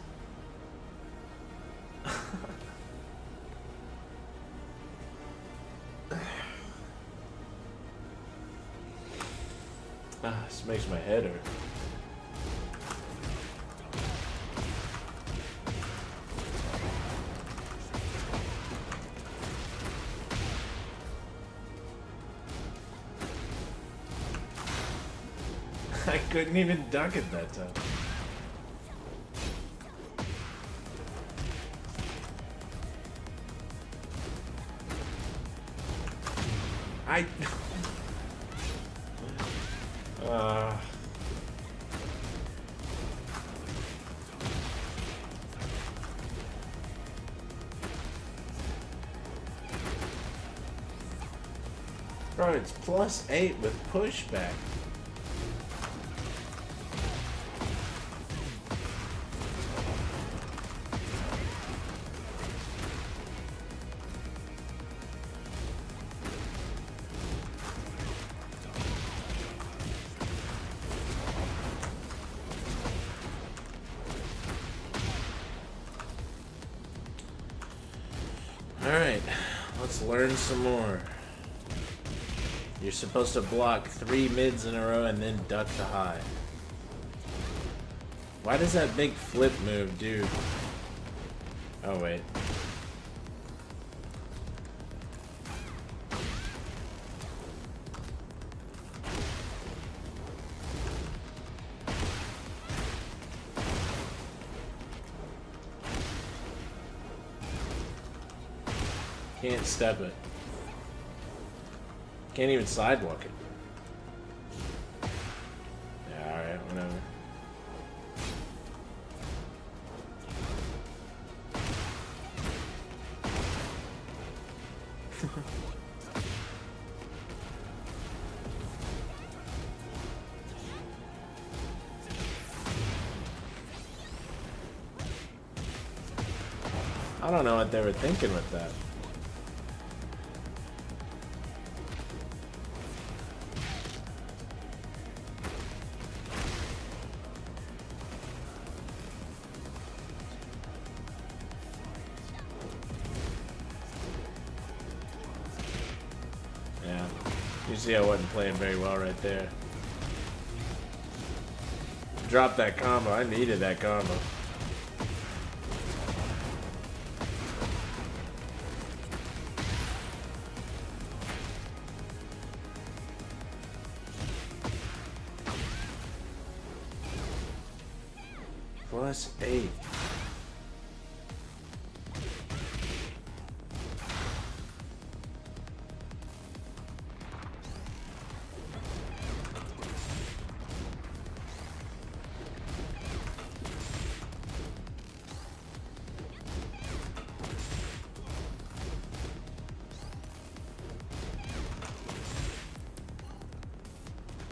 This makes my head hurt. I couldn't even duck it that time. Bro, it's +8 with pushback. Alright, let's learn some more. You're supposed to block 3 mids in a row and then duck the high. Why does that big flip move do? Oh, wait. Can't step it. Can't even sidewalk it. Yeah, alright, whatever. I don't know what they were thinking with that. You see I wasn't playing very well right there. Dropped that combo. I needed that combo. +8.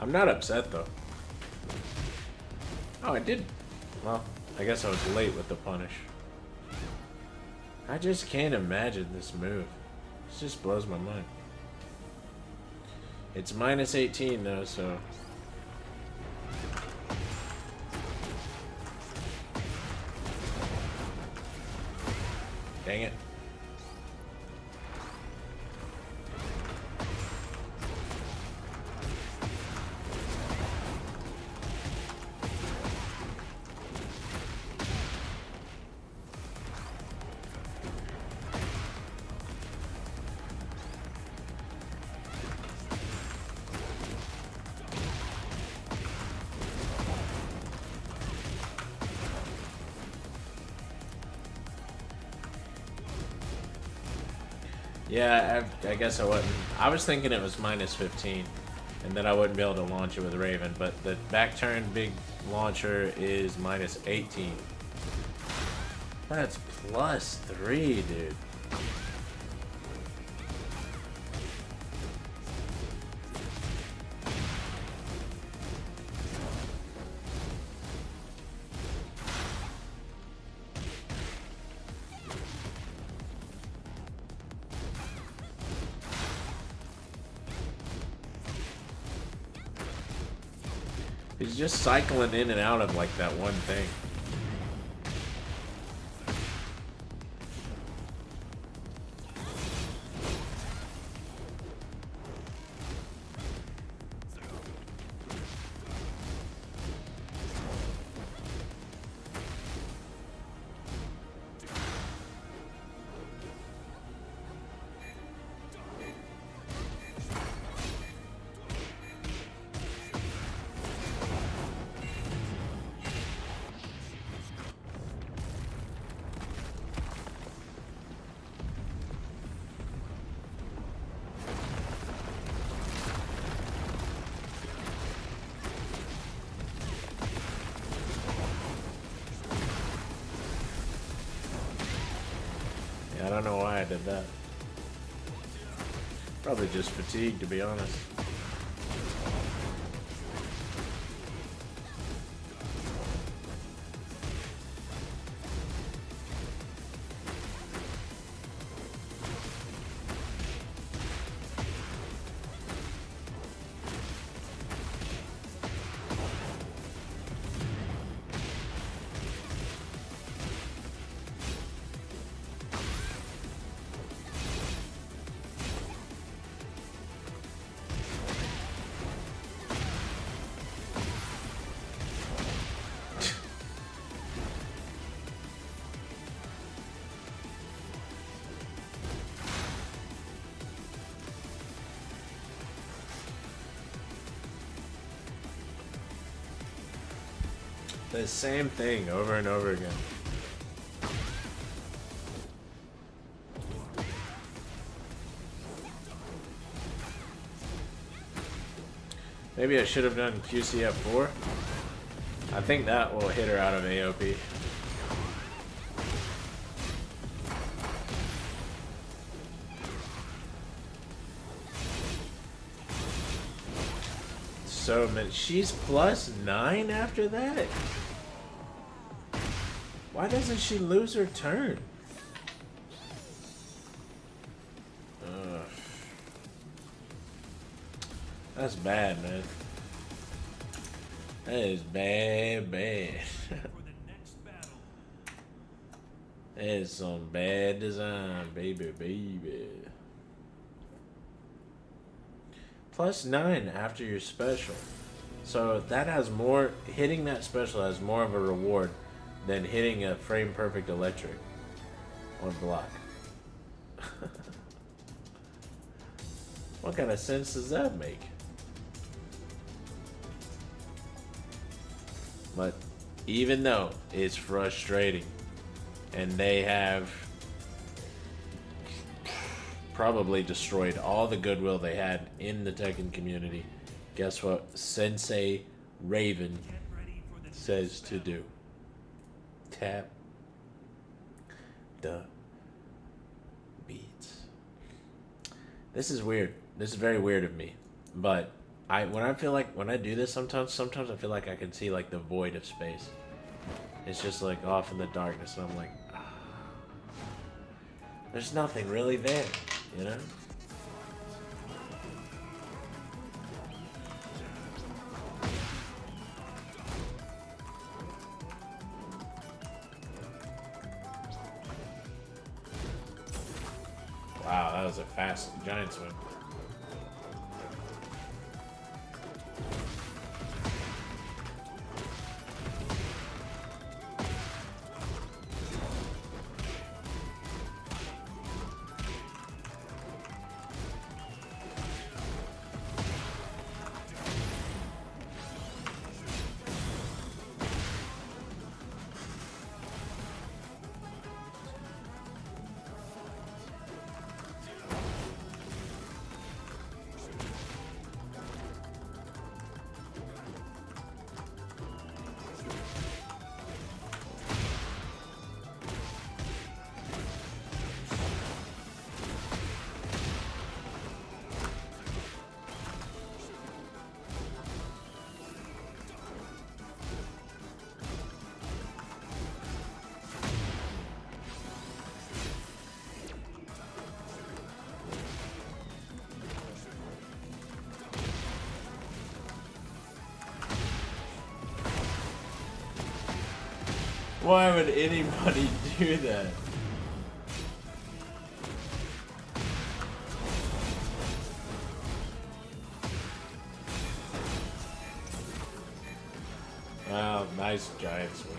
I'm not upset though. Oh, I did. Well, I guess I was late with the punish. I just can't imagine this move. It just blows my mind. It's -18 though, so. Dang it. Yeah, I guess I wouldn't. I was thinking it was minus 15, and that I wouldn't be able to launch it with Raven, but the back turn big launcher is minus 18. That's plus 3, dude. He's just cycling in and out of like that one thing. I don't know why I did that. Probably just fatigued, to be honest. The same thing over and over again. Maybe I should have done QCF4. I think that will hit her out of AOP. So she's plus 9 after that. Why doesn't she lose her turn? Ugh. That's bad, man. That is bad, bad. That is some bad design, baby, baby. Plus 9 after your special. So that has more, hitting that special has more of a reward than hitting a frame perfect electric on block. What kind of sense does that make? But even though it's frustrating and they have probably destroyed all the goodwill they had in the Tekken community, guess what Sensei Raven says to do? Tap the beats. This is weird. This is very weird of me. But when I do this sometimes I feel like I can see like the void of space. It's just like off in the darkness and I'm like, there's nothing really there, you know? was a fast giant swing. Why would anybody do that? Wow, nice giant swing.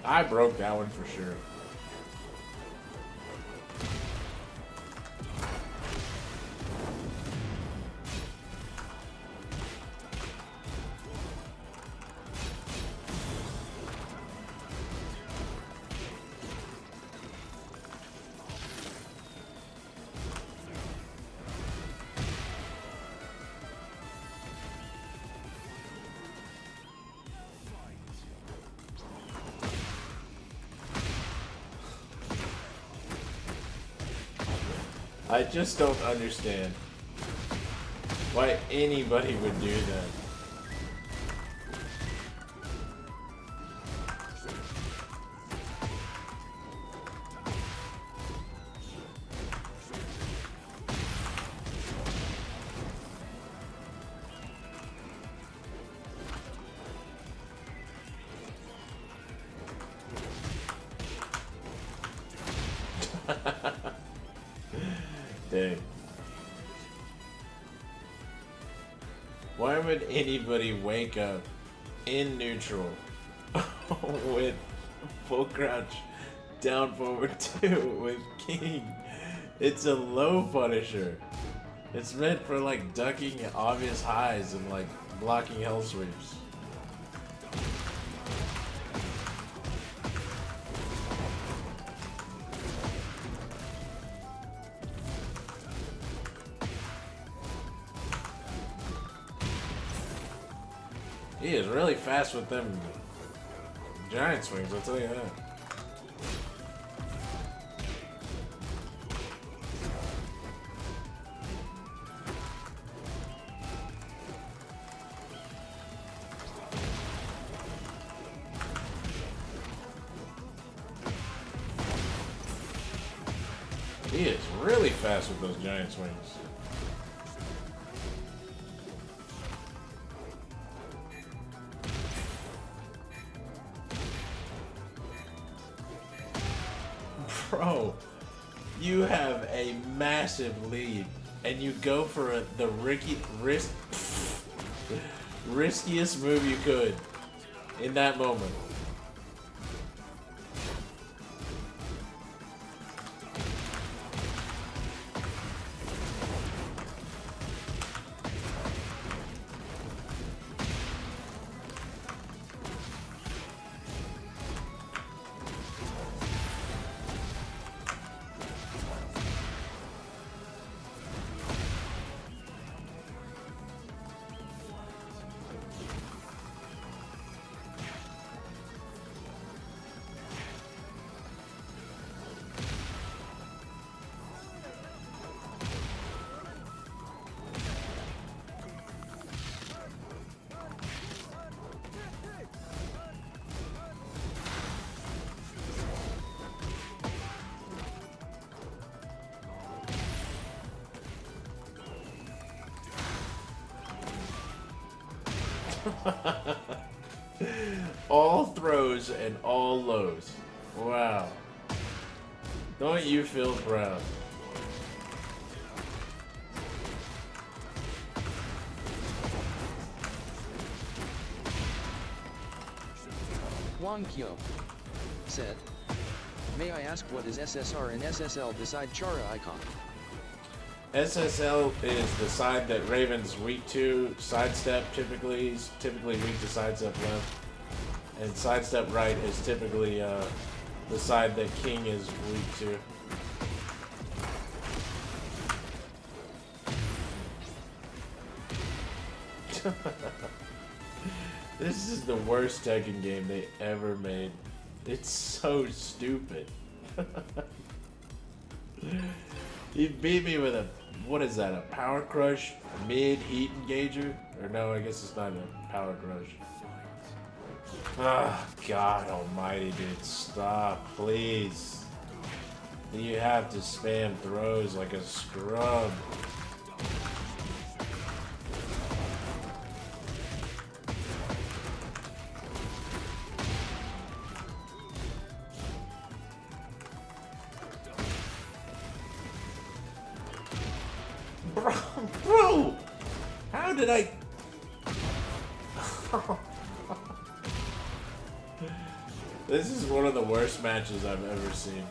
I broke that one for sure. I just don't understand why anybody would do that. Dang. Why would anybody wake up in neutral with full crouch down forward 2 with king? It's a low punisher. It's meant for like ducking obvious highs and like blocking hell sweeps. He is really fast with them giant swings, I'll tell you that. He is really fast with those giant swings. Bro, you have a massive lead, and you go for the riskiest move you could in that moment. All throws and all lows. Wow. Don't you feel proud? Wang Kyo said, "May I ask what is SSR and SSL beside Chara icon?" SSL is the side that Raven's weak to. Sidestep he's typically weak to sidestep left. And sidestep right is typically the side that King is weak to. This is the worst Tekken game they ever made. It's so stupid. He beat me with a, what is that, a Power Crush mid-heat engager? Or no, I guess it's not a Power Crush. Ah, God almighty, dude, stop, please. You have to spam throws like a scrub. Bro, how did I? This is one of the worst matches I've ever seen.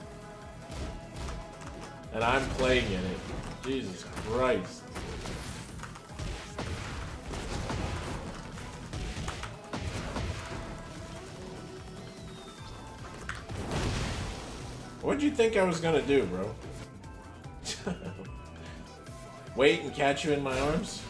And I'm playing in it. Jesus Christ. What'd you think I was gonna do, bro? Wait and catch you in my arms?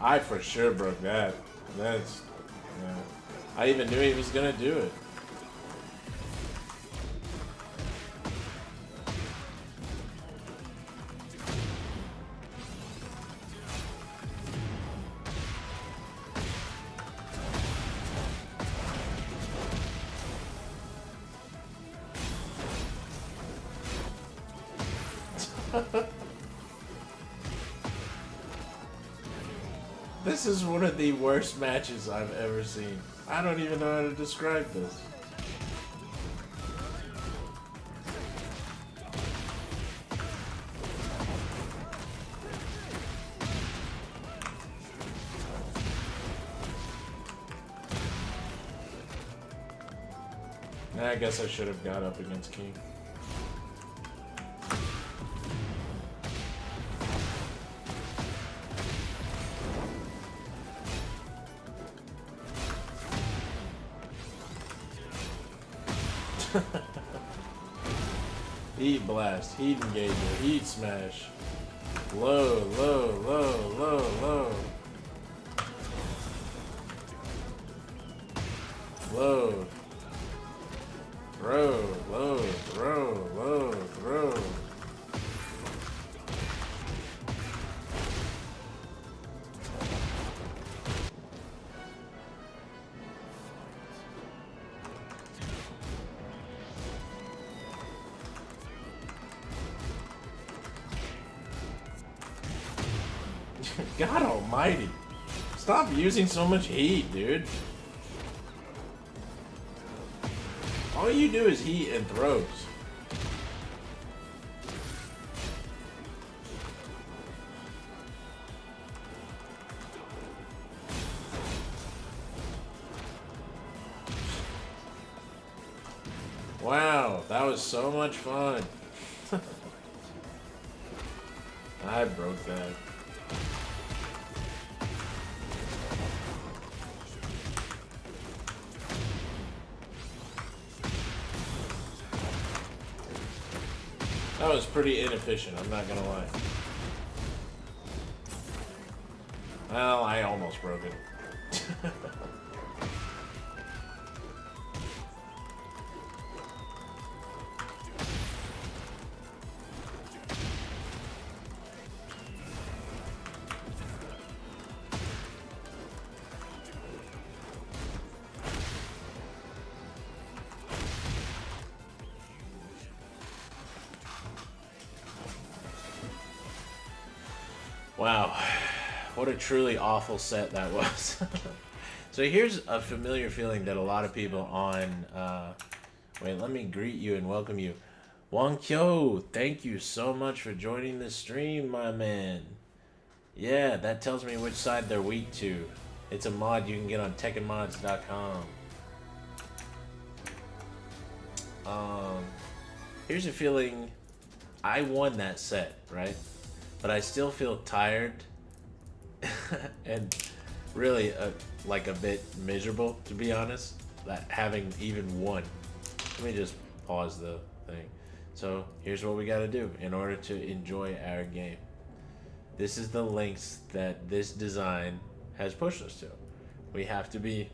I for sure broke that. That's... yeah. I even knew he was gonna do it. This is one of the worst matches I've ever seen. I don't even know how to describe this. I guess I should have got up against King. Heat blast, heat engager, heat smash. Low, low, low, low, low. Low. Throw, low, throw, low, throw. God almighty. Stop using so much heat, dude. All you do is heat and throws. Wow, that was so much fun. I broke that. That was pretty inefficient, I'm not gonna lie. Well, I almost broke it. Wow, what a truly awful set that was. So here's a familiar feeling that a lot of people on, wait, let me greet you and welcome you. Wong Kyo, thank you so much for joining the stream, my man. Yeah, that tells me which side they're weak to. It's a mod you can get on tekkenmods.com. Here's a feeling. I won that set, right? But I still feel tired and really like a bit miserable, to be honest, that having even won. Let me just pause the thing. So here's what we got to do in order to enjoy our game. This is the lengths that this design has pushed us to. We have to be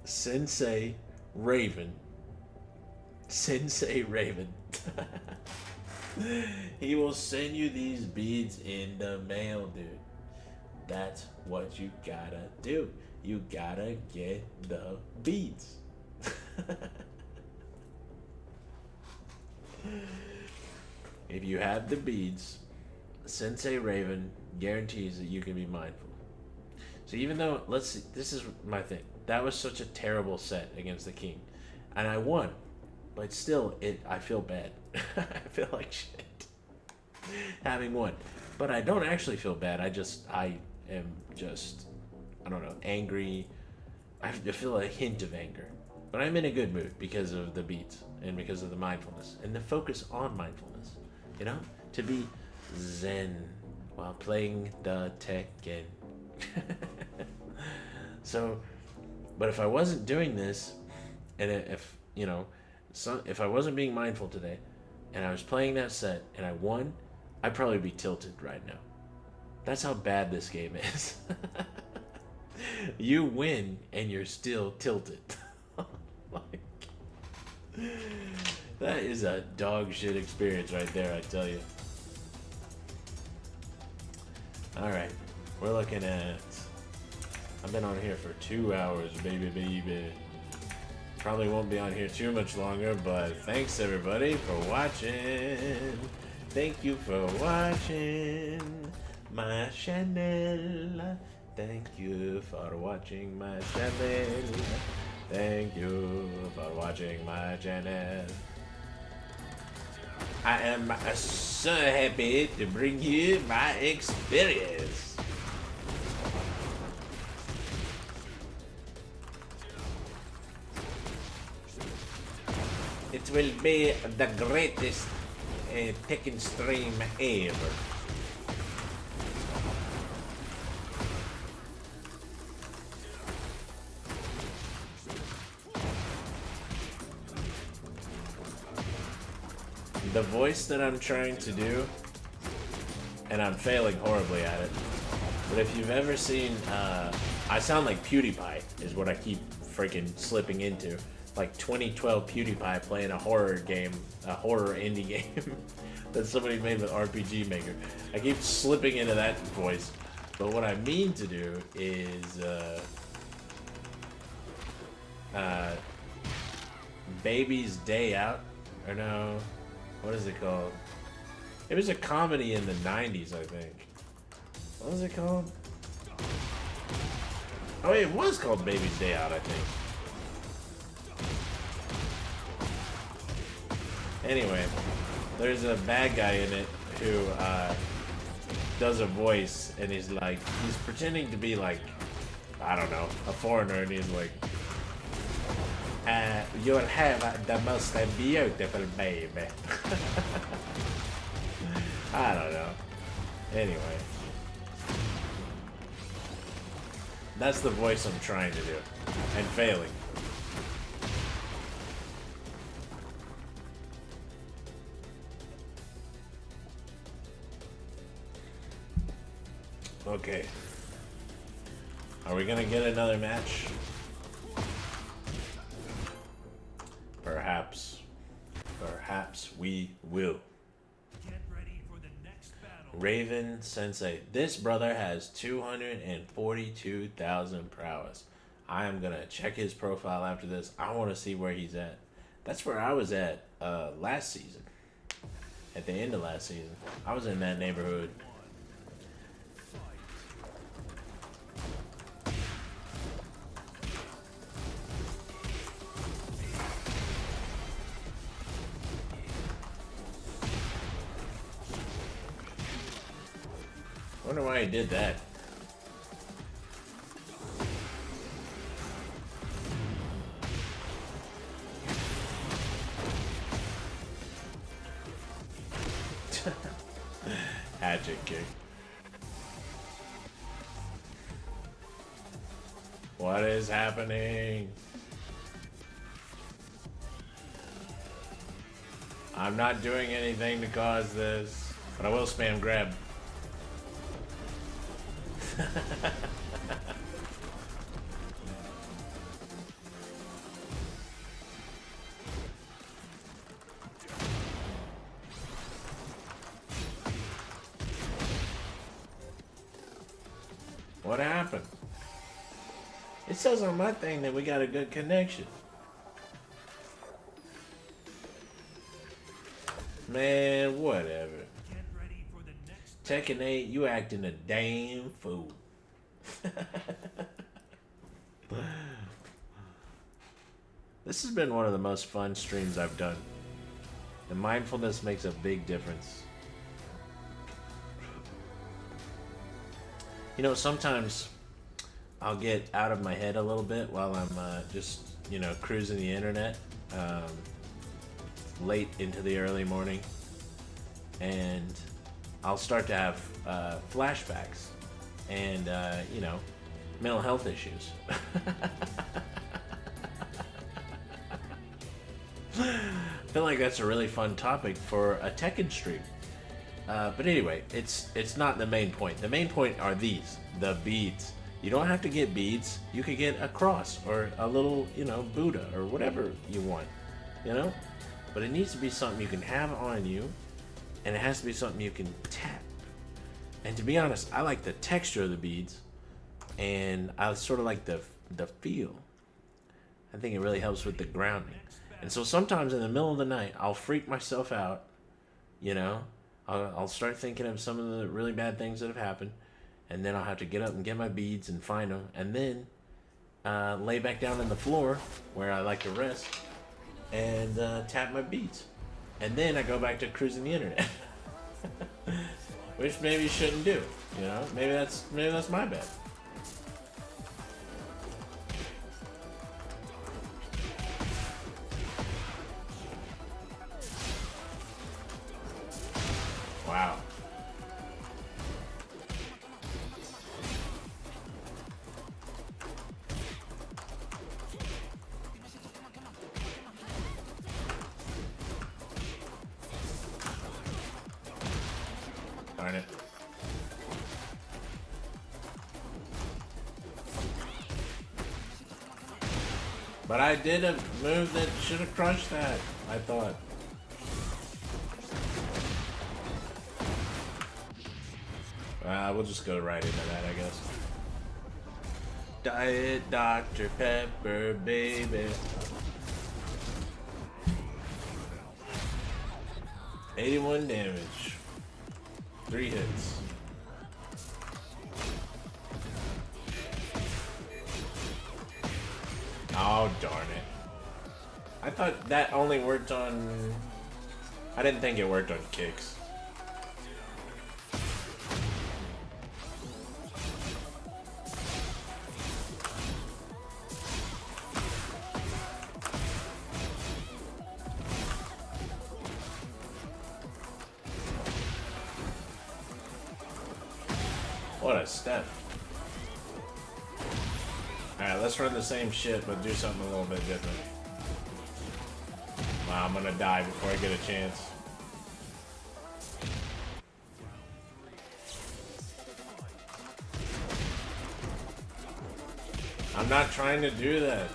Sensei Raven. Sensei Raven. He will send you these beads in the mail, dude. That's what you gotta do. You gotta get the beads. If you have the beads, Sensei Raven guarantees that you can be mindful. So even though, let's see, this is my thing. That was such a terrible set against the king. And I won. But still, I feel bad. I feel like shit having won. But I don't actually feel bad. I am just, I don't know, angry. I feel a hint of anger. But I'm in a good mood because of the beats and because of the mindfulness and the focus on mindfulness. You know, to be zen while playing the Tekken. So, but if I wasn't doing this, and if, you know, if I wasn't being mindful today, and I was playing that set, and I won, I'd probably be tilted right now. That's how bad this game is. You win, and you're still tilted. Like, that is a dog shit experience right there, I tell you. Alright, we're looking at... I've been on here for 2 hours, baby. Probably won't be on here too much longer, but thanks everybody for watching. Thank you for watching my channel. Thank you for watching my channel. Thank you for watching my channel. I am so happy to bring you my experience. It will be the greatest Tekken stream ever. The voice that I'm trying to do, and I'm failing horribly at it, but if you've ever seen, I sound like PewDiePie, is what I keep freaking slipping into. Like 2012 PewDiePie playing a horror game, a horror indie game that somebody made with RPG Maker. I keep slipping into that voice, but what I mean to do is Baby's Day Out, or no, what is it called? It was a comedy in the 90s, I think. What was it called? Oh, it was called Baby's Day Out, I think. Anyway, there's a bad guy in it who does a voice, and he's pretending to be like, I don't know, a foreigner, and he's like, you'll have the most beautiful baby. I don't know. Anyway. That's the voice I'm trying to do, and failing. Okay. Are we gonna get another match? Perhaps. Perhaps we will. Get ready for the next battle. Raven Sensei. This brother has 242,000 prowess. I am gonna check his profile after this. I want to see where he's at. That's where I was at last season. At the end of last season. I was in that neighborhood. wonder why he did that. Hatchet kick. What is happening? I'm not doing anything to cause this, but I will spam grab. What happened? It says on my thing that we got a good connection. Man, whatever. Get ready for the next Tekken 8, you acting a damn fool. This has been one of the most fun streams I've done. And mindfulness makes a big difference. You know, sometimes I'll get out of my head a little bit while I'm just, you know, cruising the internet late into the early morning. And I'll start to have flashbacks and, you know, mental health issues. I feel like that's a really fun topic for a Tekken stream. But anyway, it's not the main point. The main point are these, the beads. You don't have to get beads. You could get a cross or a little, you know, Buddha or whatever you want, you know? But it needs to be something you can have on you, and it has to be something you can tap. And to be honest, I like the texture of the beads, and I sort of like the feel. I think it really helps with the grounding. And so sometimes in the middle of the night, I'll freak myself out, you know? I'll start thinking of some of the really bad things that have happened, and then I'll have to get up and get my beads and find them, and then lay back down on the floor where I like to rest and tap my beads. And then I go back to cruising the internet. Which maybe you shouldn't do, you know? Maybe that's my bad. Wow. Darn it. But I did a move that should have crushed that, I thought. We'll just go right into that, I guess. Diet Dr. Pepper, baby. 81 damage. 3 hits. Oh, darn it. I thought that only worked on... I didn't think it worked on kicks. What a step. Alright, let's run the same shit, but do something a little bit different. Wow, I'm gonna die before I get a chance. I'm not trying to do that.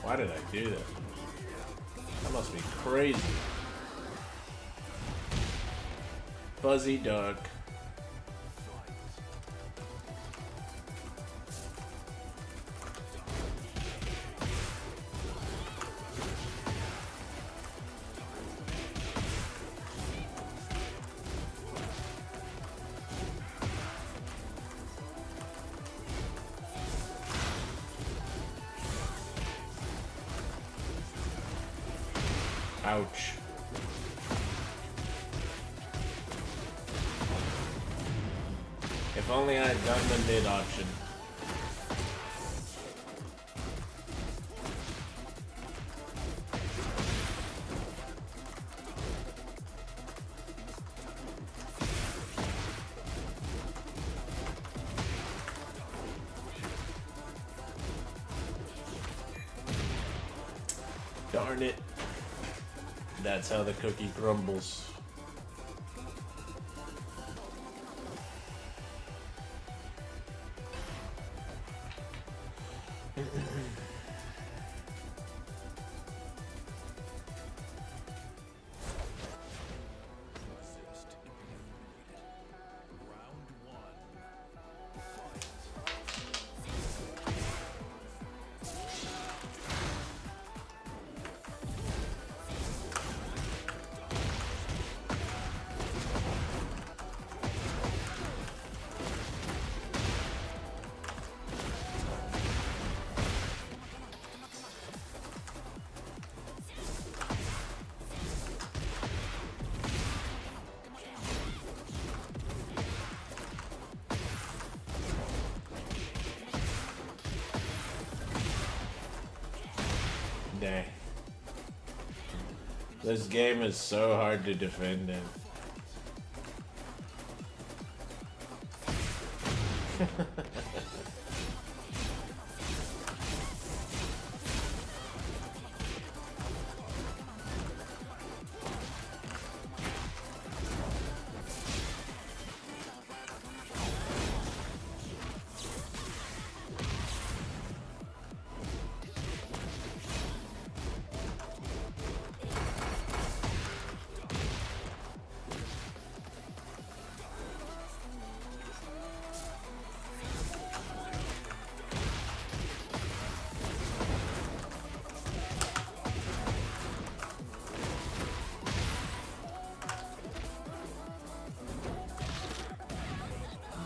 Why did I do that? That must be crazy. Fuzzy duck. Ouch. If only I had done the mid option. Darn it. That's how the cookie crumbles. Dang. This game is so hard to defend in.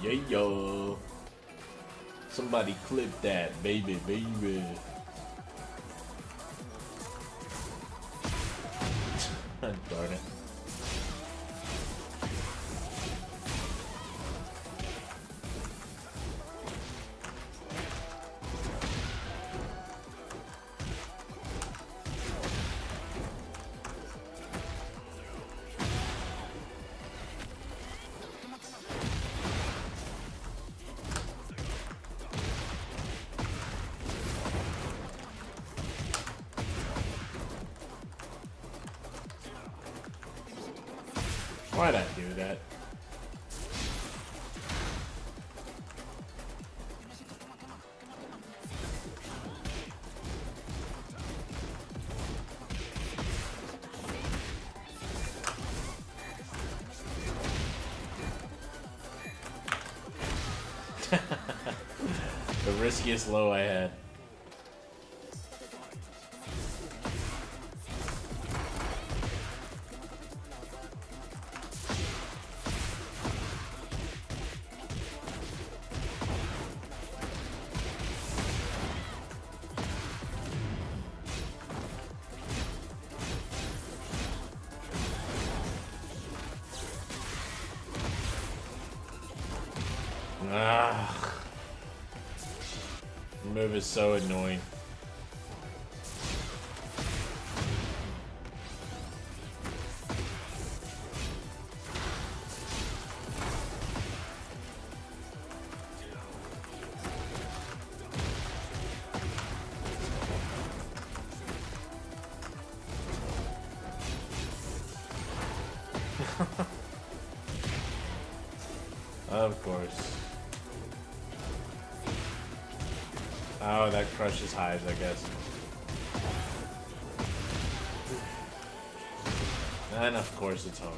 Yeah, yo. Somebody clip that, baby, baby. Darn it. Why'd I do that? The riskiest low I had. Ah, the move is so annoying. Of course. Oh, that crushes hives, I guess. And of course it's homing.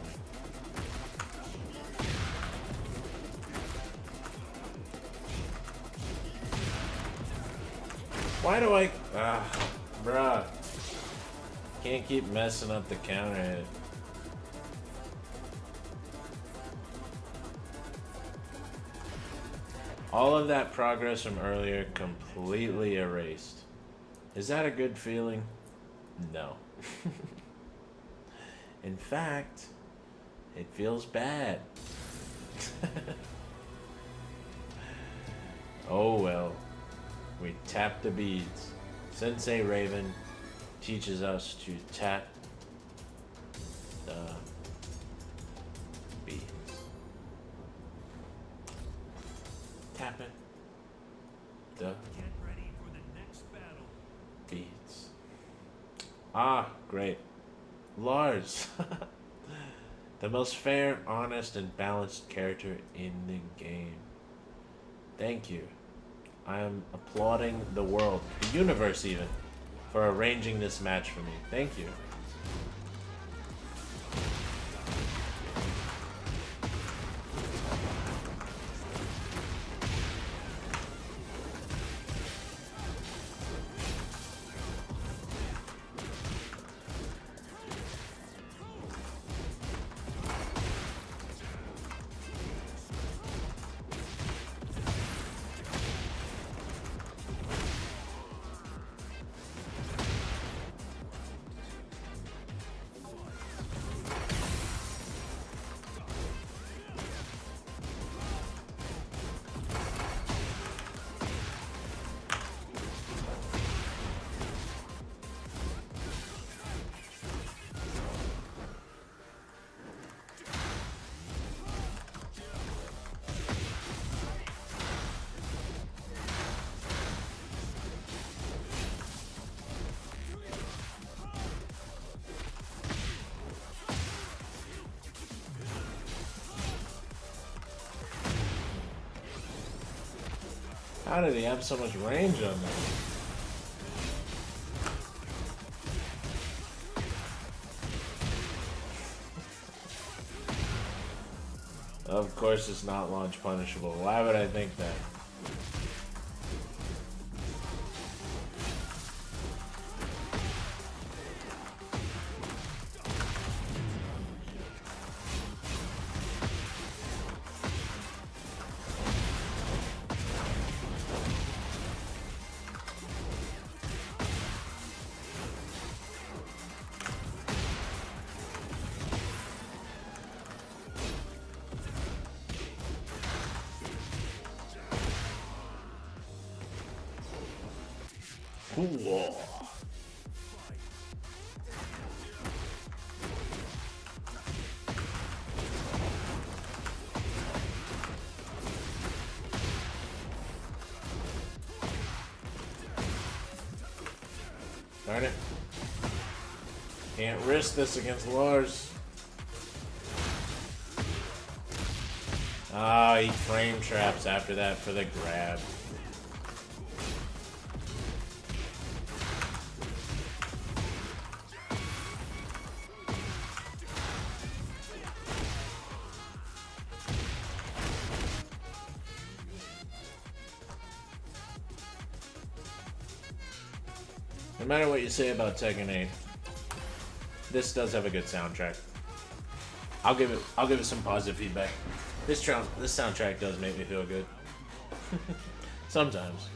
Why do I... bruh. Can't keep messing up the counter hit. All of that progress from earlier completely erased. Is that a good feeling? No. In fact, it feels bad. Oh well. We tap the beads. Sensei Raven teaches us to tap the beads. Tap it. The Get ready for the next battle. beads. Ah, great. Lars. The most fair, honest, and balanced character in the game. Thank you. I am applauding the world, the universe even, for arranging this match for me. Thank you. How did he have so much range on that? Of course it's not launch punishable. Why would I think that? Cool. Darn it. Can't risk this against Lars. Ah, he frame traps after that for the grab. No matter what you say about Tekken 8, this does have a good soundtrack. I'll give it some positive feedback. This soundtrack does make me feel good. Sometimes.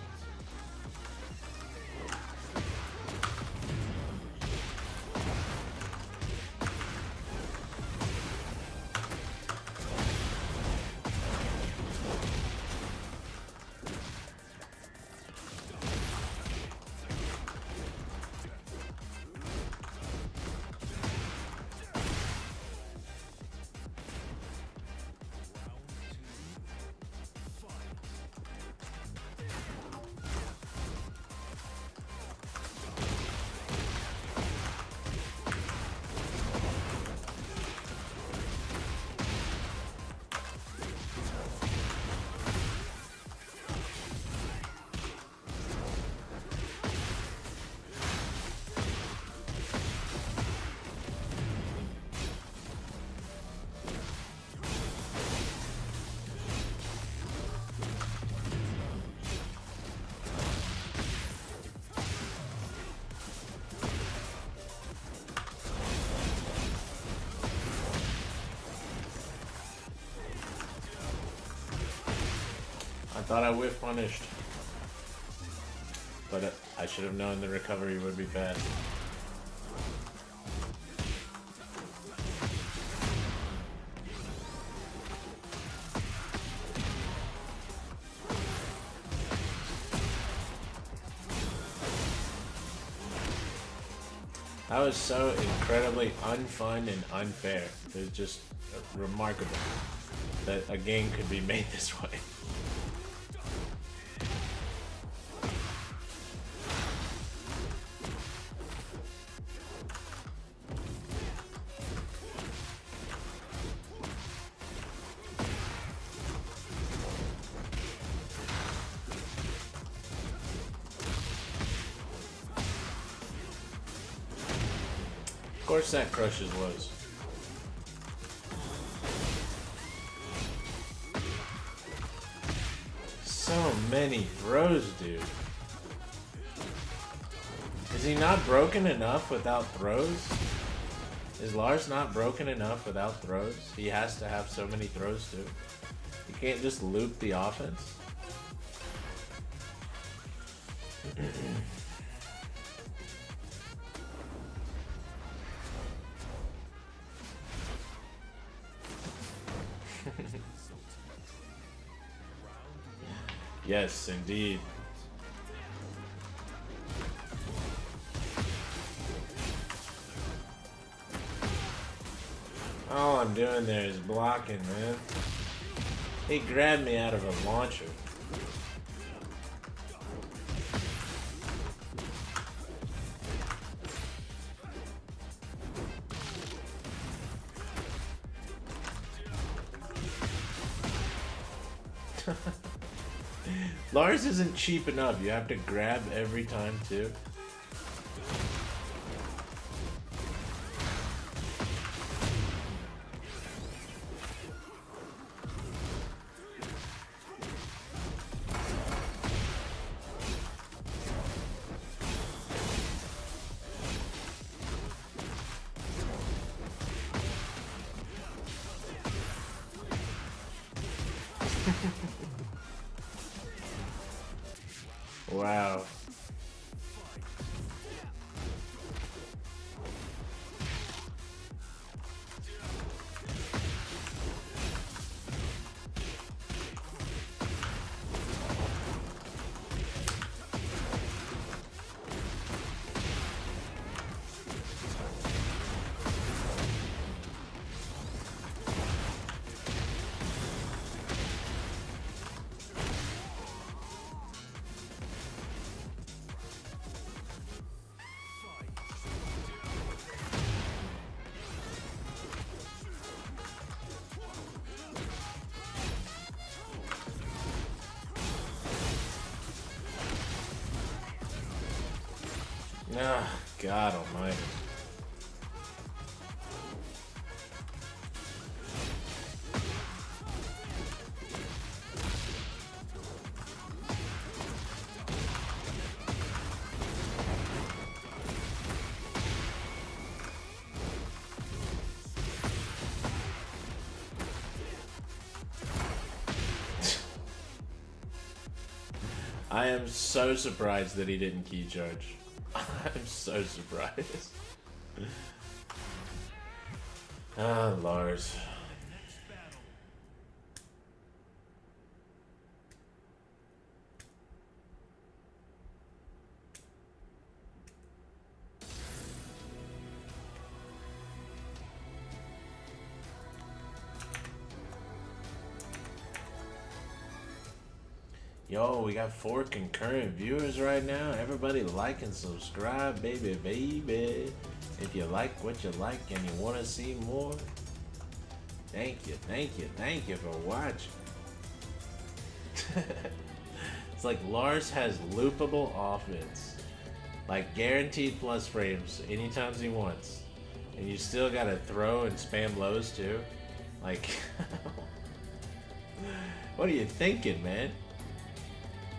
Thought I whiff punished, but I should have known the recovery would be fast. That was so incredibly unfun and unfair. It was just remarkable that a game could be made this way. Of course that crushes lows. So many throws, dude. Is he not broken enough without throws? Is Lars not broken enough without throws? He has to have so many throws too. You can't just loop the offense. Yes, indeed. All I'm doing there is blocking, man. He grabbed me out of a launcher. Lars isn't cheap enough. You have to grab every time, too. Wow. Ah, God almighty. I am so surprised that he didn't key charge. I'm so surprised. Ah, Lars. Yo, we got 4 concurrent viewers right now. Everybody like and subscribe, baby, baby. If you like what you like and you want to see more, thank you, thank you, thank you for watching. It's like Lars has loopable offense. Like guaranteed plus frames anytime he wants. And you still gotta throw and spam lows too. Like, what are you thinking, man?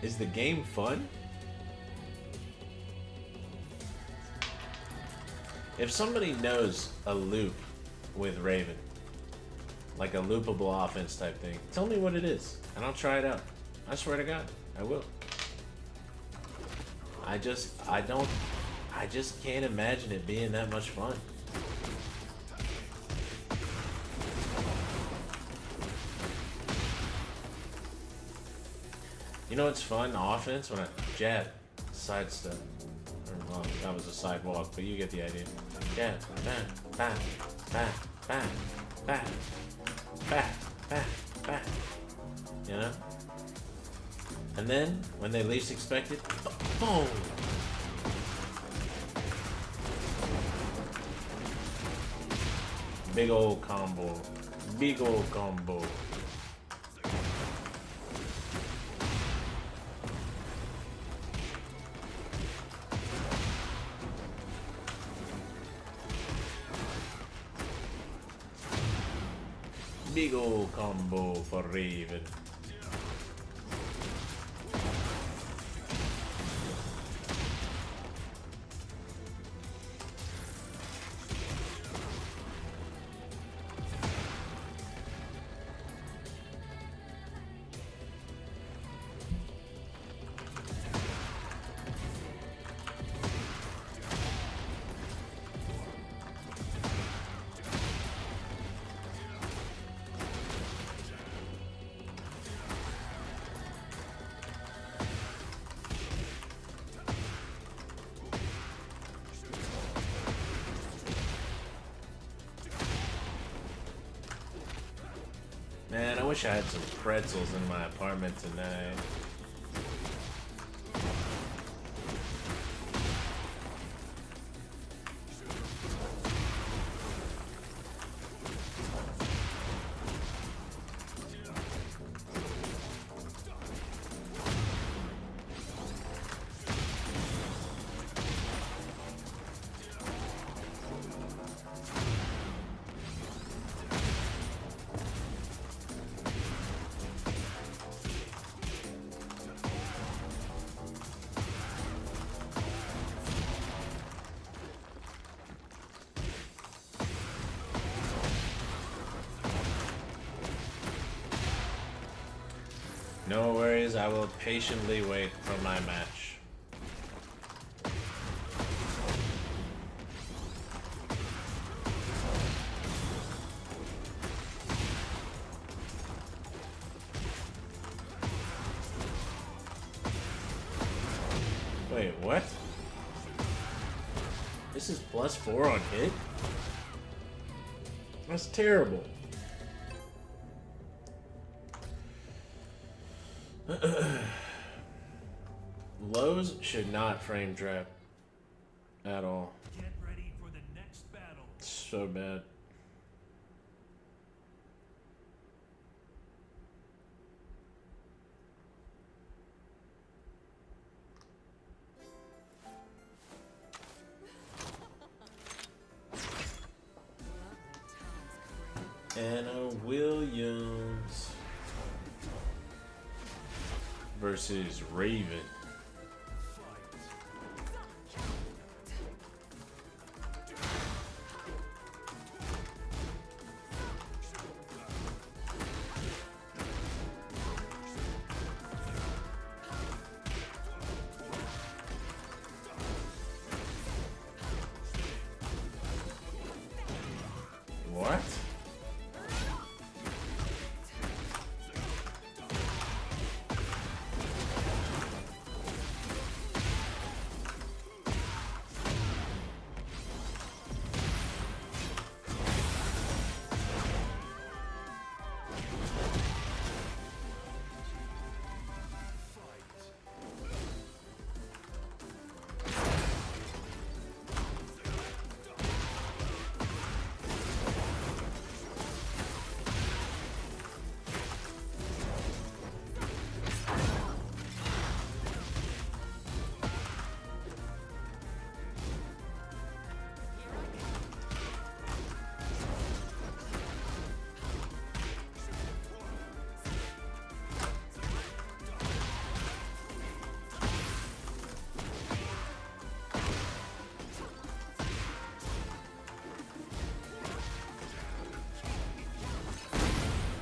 Is the game fun? If somebody knows a loop with Raven, like a loopable offense type thing, tell me what it is, and I'll try it out. I swear to God, I will. I just can't imagine it being that much fun. You know what's fun? Offense, when I jab, sidestep, or Well, that was a sidewalk, but you get the idea. Yeah, bam, bam, bam, bam, bam, bam, bam, bam. You know? And then, when they least expect it, boom! Big old combo. Big old combo. Big old combo for Raven. Man, I wish I had some pretzels in my apartment tonight. No worries, I will patiently wait for my match. Wait, what? This is +4 on hit? That's terrible. Lows should not frame trap at all. Get ready for the next battle. So bad. Anna Williams versus Raven. What?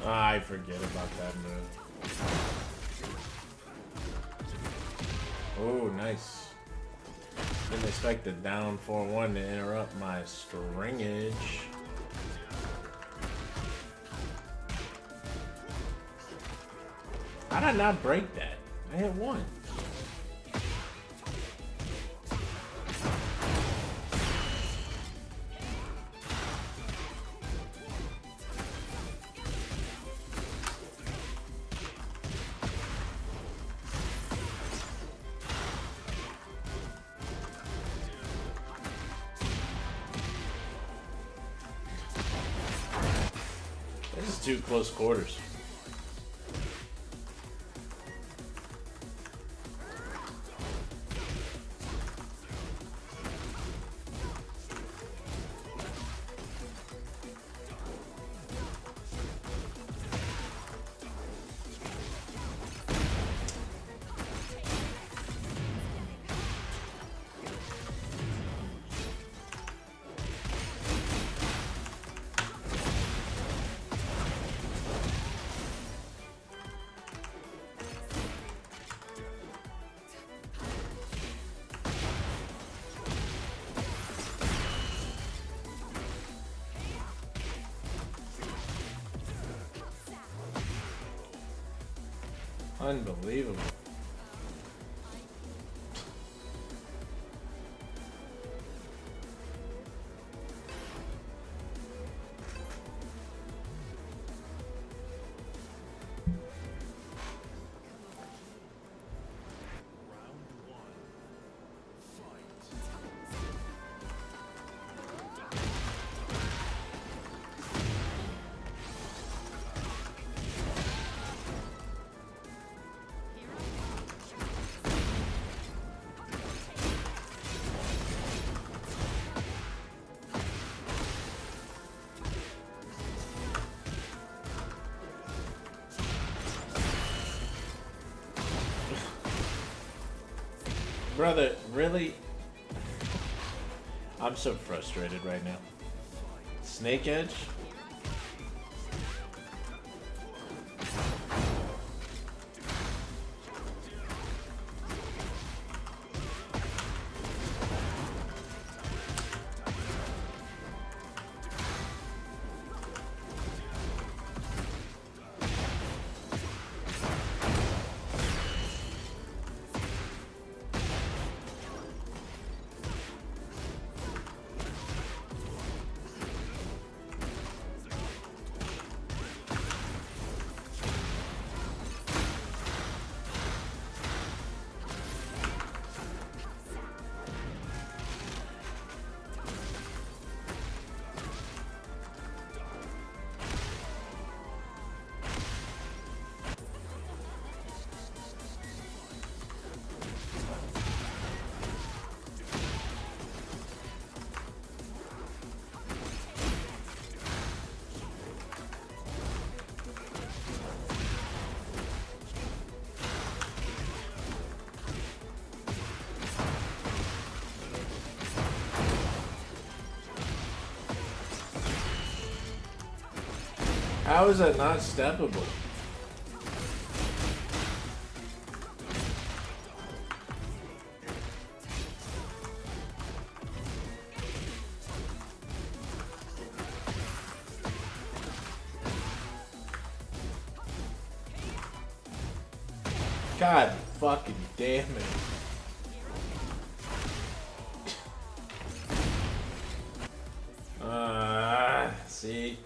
I forget about that move. Oh, nice. Didn't expect the down 4-1 to interrupt my stringage. How did I not break that? I hit one. This is too close quarters. Unbelievable. Brother, really? I'm so frustrated right now. Snake Edge? How is that not steppable? God fucking damn it. See?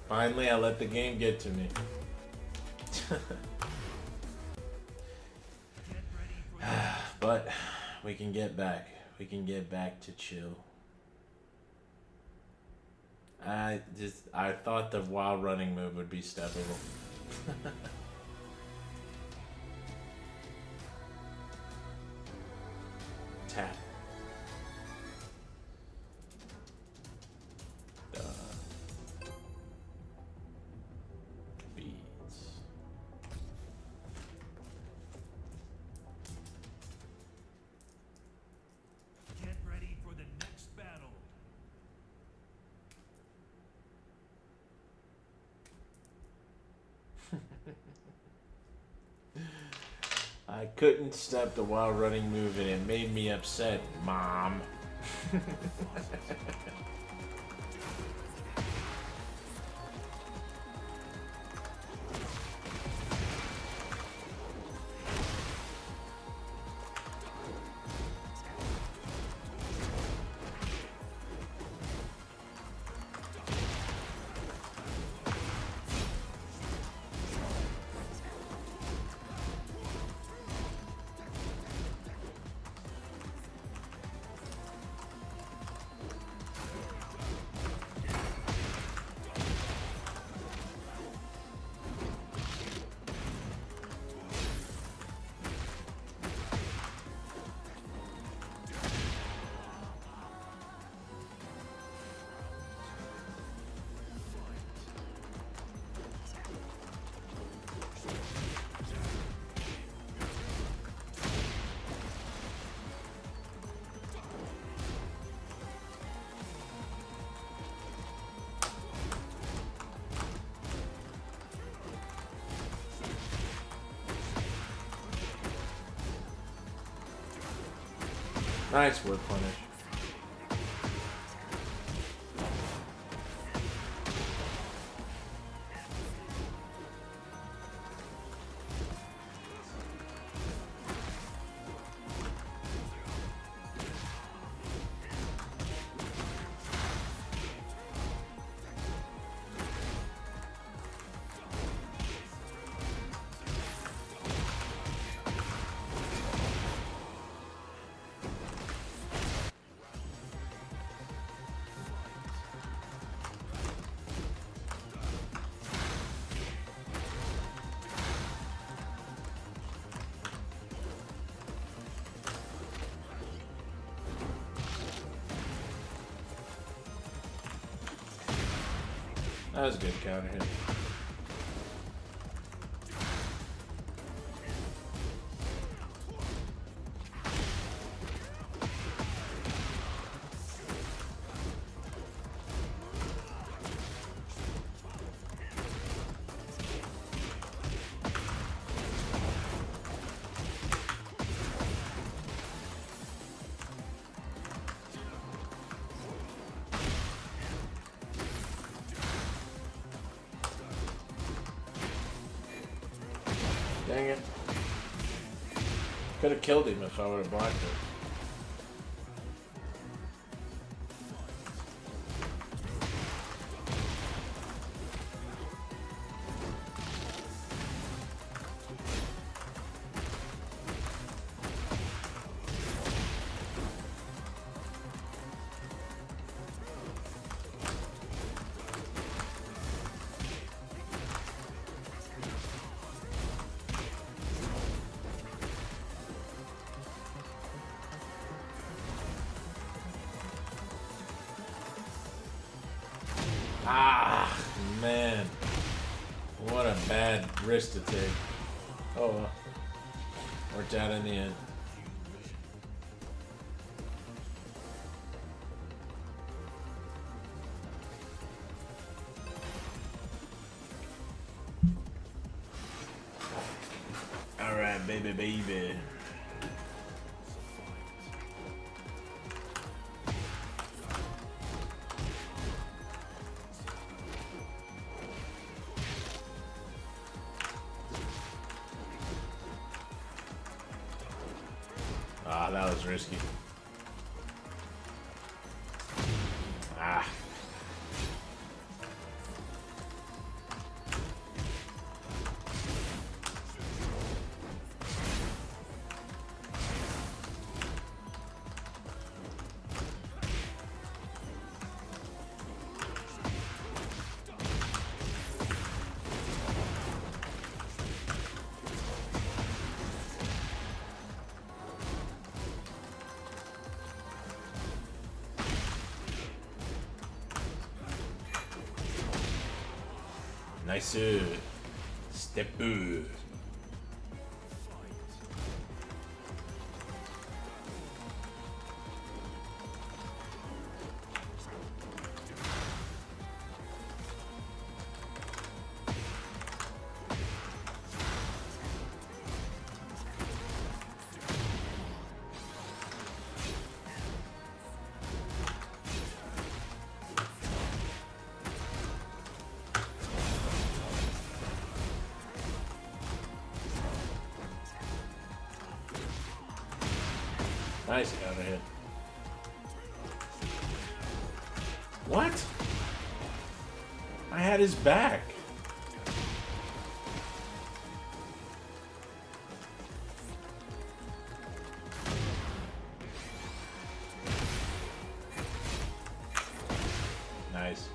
Finally, I let the game get to me. But we can get back. We can get back to chill. I thought the wild running move would be steppable. Tap. I couldn't step the wild running move and it made me upset, Mom. Nice word punish. That was a good counter hit. Dang it. Could have killed him if I would have blocked it. Ah, man. What a bad risk to take. Oh well. Worked out in the end. Alright, baby. Ah, that was risky. Ah. Nice. Step. Nice counter hit. What? I had his back. Nice.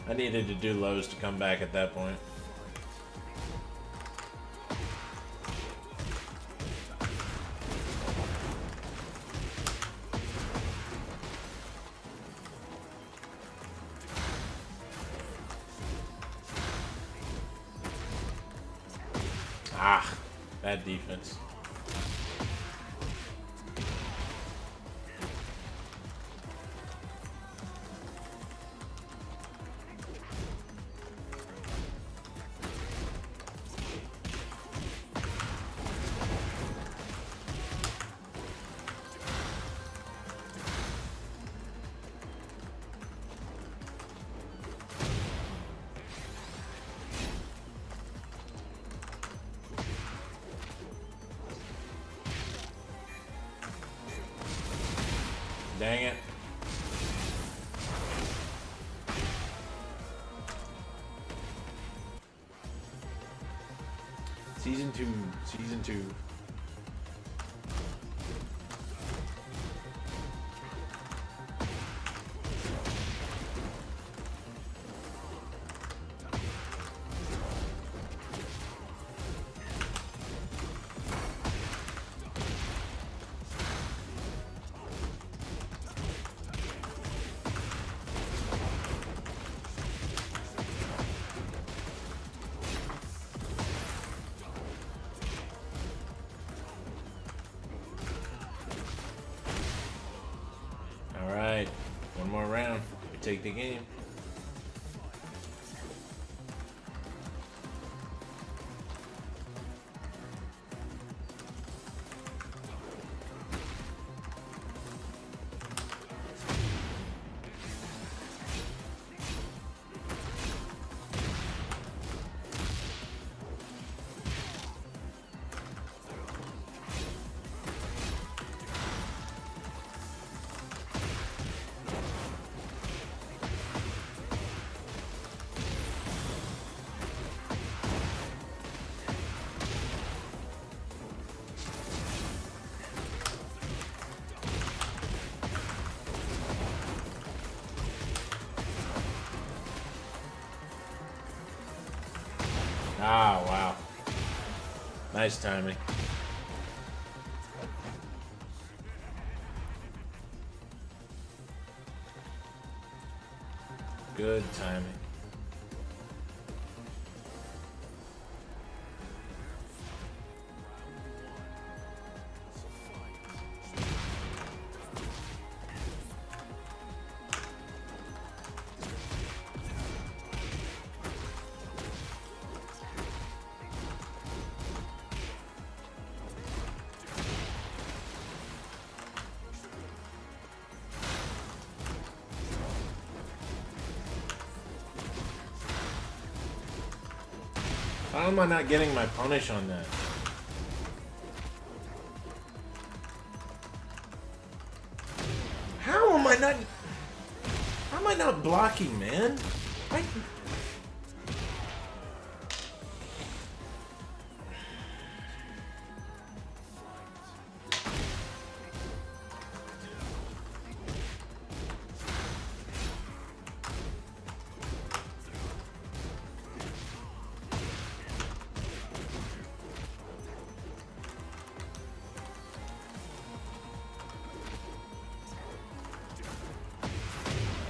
I needed to do lows to come back at that point. Ah, bad defense. Season 2. Season 2. Alright, one more round. We take the game. Ah, wow. Nice timing. Good timing. How am I not getting my punish on that? How am I not blocking, man?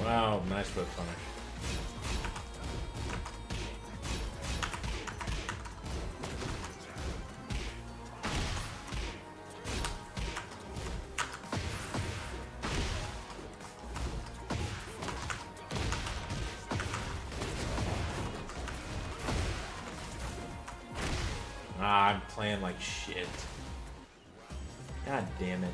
Wow, nice whip punish. Ah, I'm playing like shit. God damn it.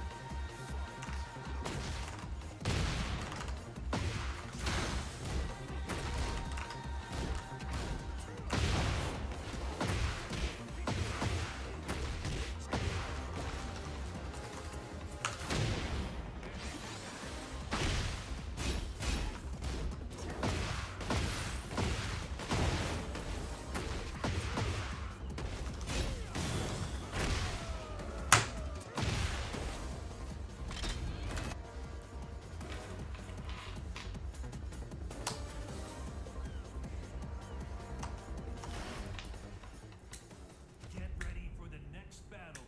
Get ready for the next battle.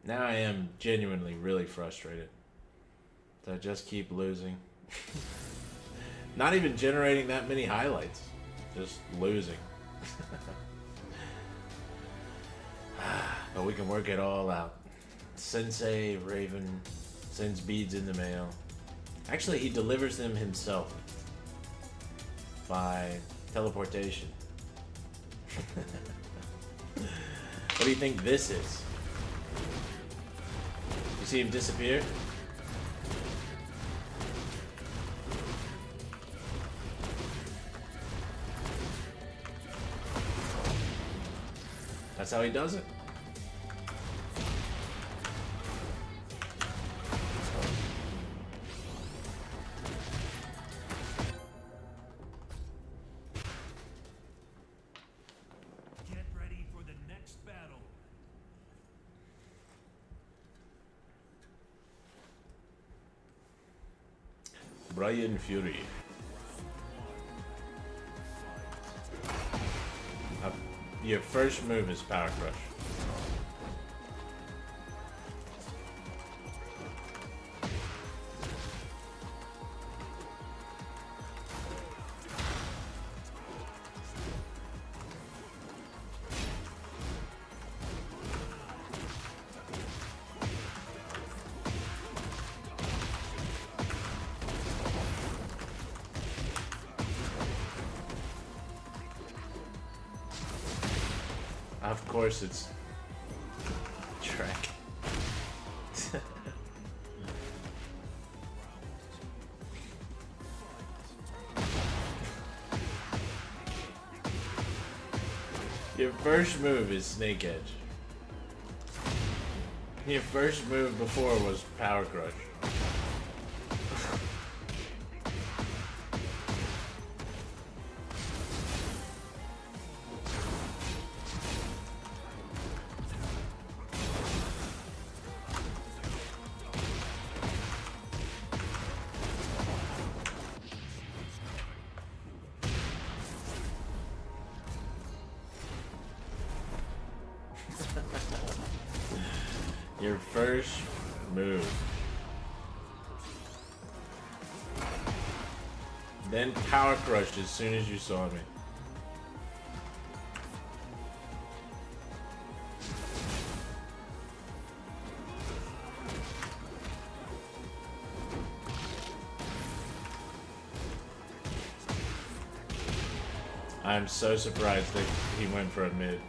Now I am genuinely really frustrated. So I just keep losing. Not even generating that many highlights. Just losing. But we can work it all out. Sensei Raven sends beads in the mail. Actually, he delivers them himself by teleportation. What do you think this is? You see him disappear? That's how he does it. Brian Fury. Your first move is Power Crush. Of course it's Trek. Your first move is Snake Edge. Your first move before was Power Crush. Your first move. Then Power Crushed as soon as you saw me. I'm so surprised that he went for a mid.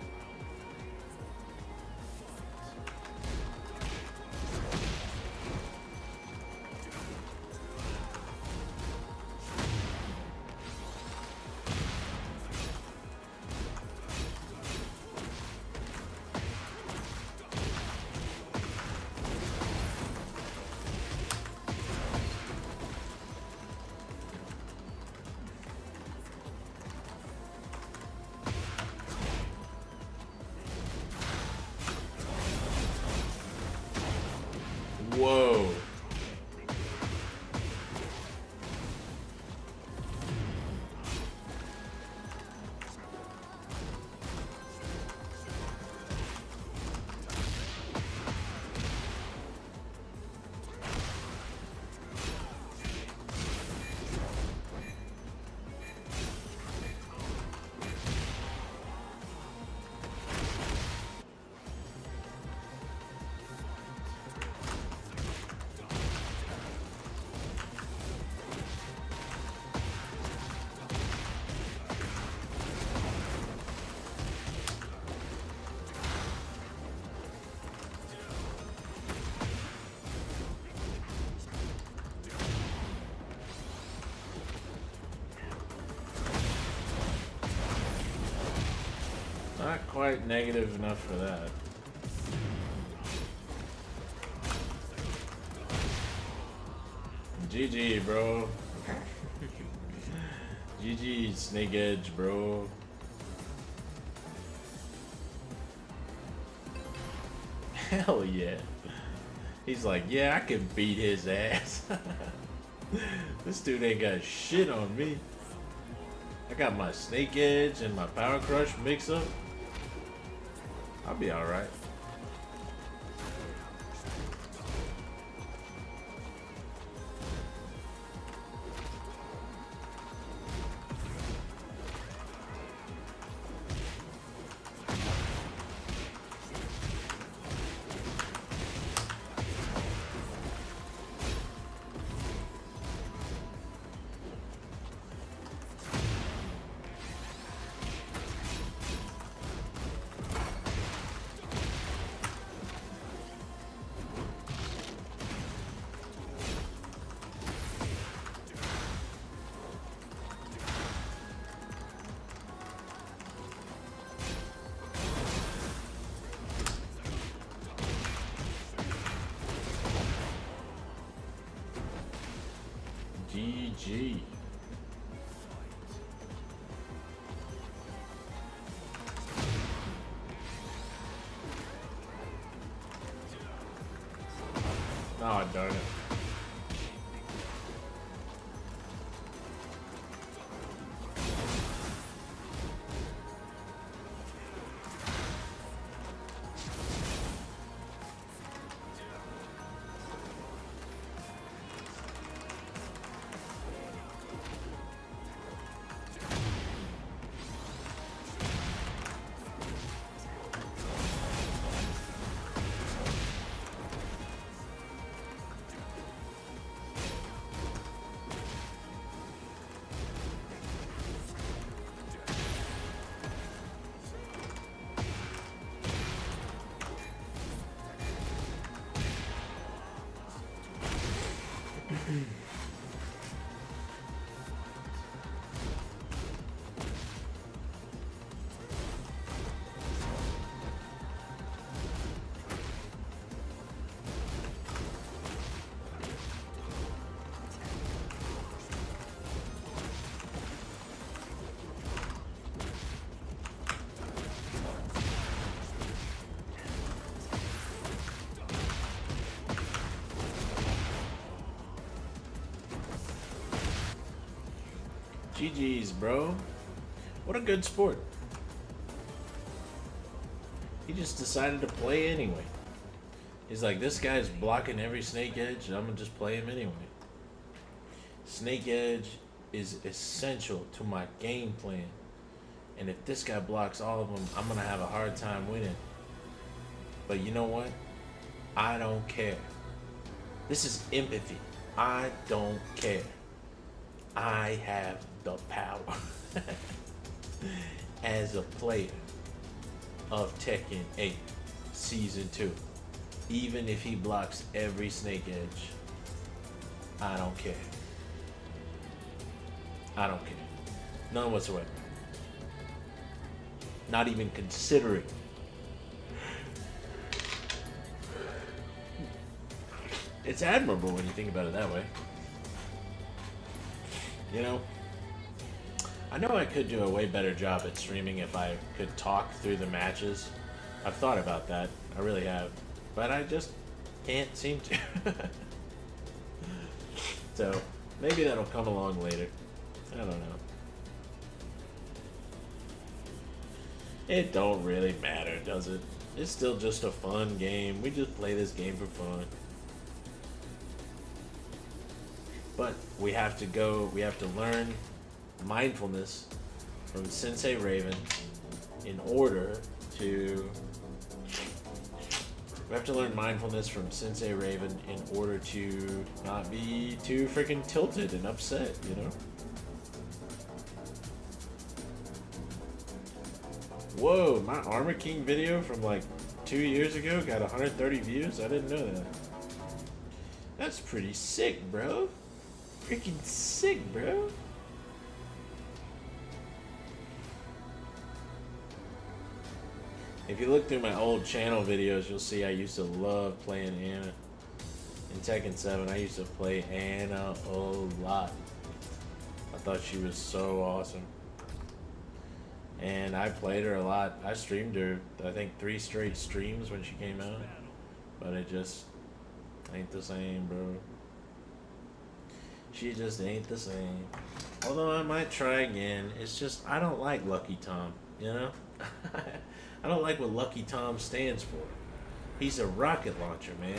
Whoa. Not quite negative enough for that. GG, bro. GG, Snake Edge, bro. Hell yeah. He's like, yeah, I can beat his ass. This dude ain't got shit on me. I got my Snake Edge and my Power Crush mix up. I'll be alright. GG. Oh, darn it. GG's, bro. What a good sport. He just decided to play anyway. He's like, this guy's blocking every snake edge, I'm gonna just play him anyway. Snake edge is essential to my game plan. And if this guy blocks all of them, I'm gonna have a hard time winning. But you know what? I don't care. This is empathy. I don't care. I have the power as a player of Tekken 8 Season 2. Even if he blocks every snake edge, I don't care. I don't care. None whatsoever. Not even considering. It's admirable when you think about it that way. You know, I know I could do a way better job at streaming if I could talk through the matches. I've thought about that. I really have. But I just can't seem to. So, maybe that'll come along later. I don't know. It don't really matter, does it? It's still just a fun game. We just play this game for fun. But we have to learn mindfulness from Sensei Raven in order to... We have to learn mindfulness from Sensei Raven in order to not be too freaking tilted and upset, you know? Whoa, my Armor King video from like 2 years ago got 130 views? I didn't know that. That's pretty sick, bro. Freaking sick, bro. If you look through my old channel videos, you'll see I used to love playing Anna. In Tekken 7, I used to play Anna a lot. I thought she was so awesome. And I played her a lot. I streamed her, I think, 3 straight streams when she came out. But it just ain't the same, bro. She just ain't the same. Although I might try again. It's just, I don't like Lucky Tom, you know? I don't like what Lucky Tom stands for. He's a rocket launcher, man.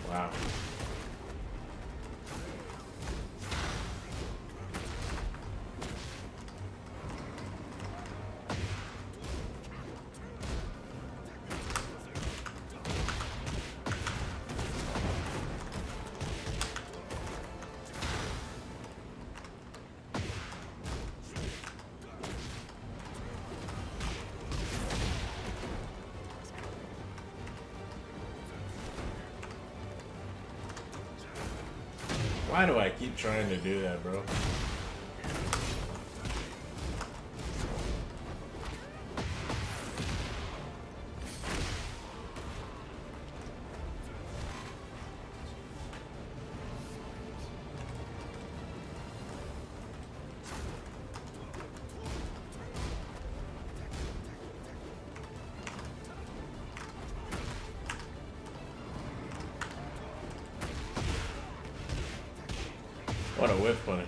Wow. Why do I keep trying to do that, bro? What a whiff punish.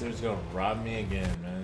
dude's gonna rob me again, man.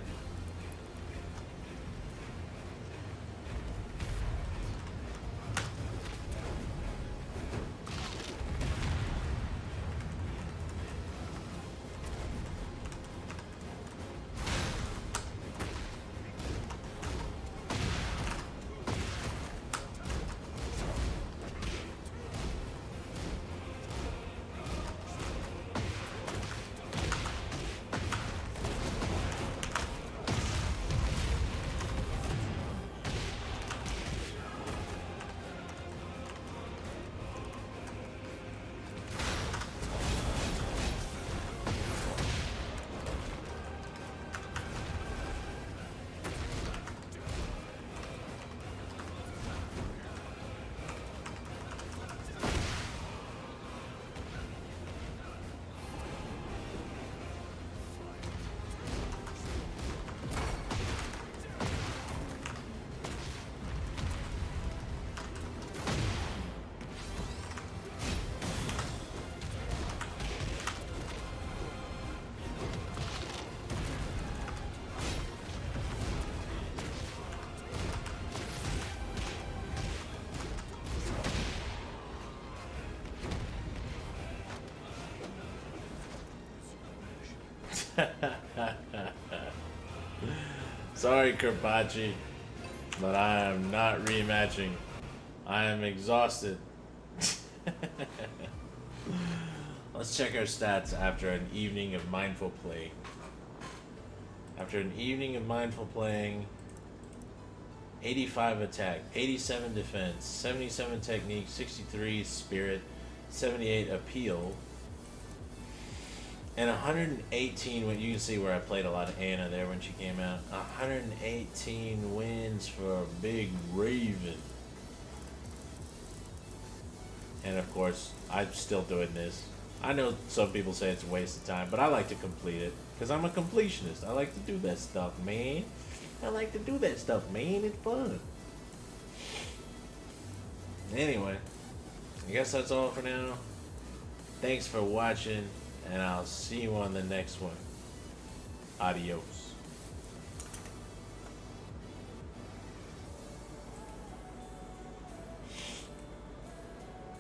Sorry, Kerbachi, but I am not rematching. I am exhausted. Let's check our stats after an evening of mindful play. After an evening of mindful playing, 85 attack, 87 defense, 77 technique, 63 spirit, 78 appeal, and 118, when you can see where I played a lot of Anna there when she came out. 118 wins for Big Raven. And of course, I'm still doing this. I know some people say it's a waste of time, but I like to complete it. Because I'm a completionist. I like to do that stuff, man. I like to do that stuff, man. It's fun. Anyway, I guess that's all for now. Thanks for watching, and I'll see you on the next one. Adios.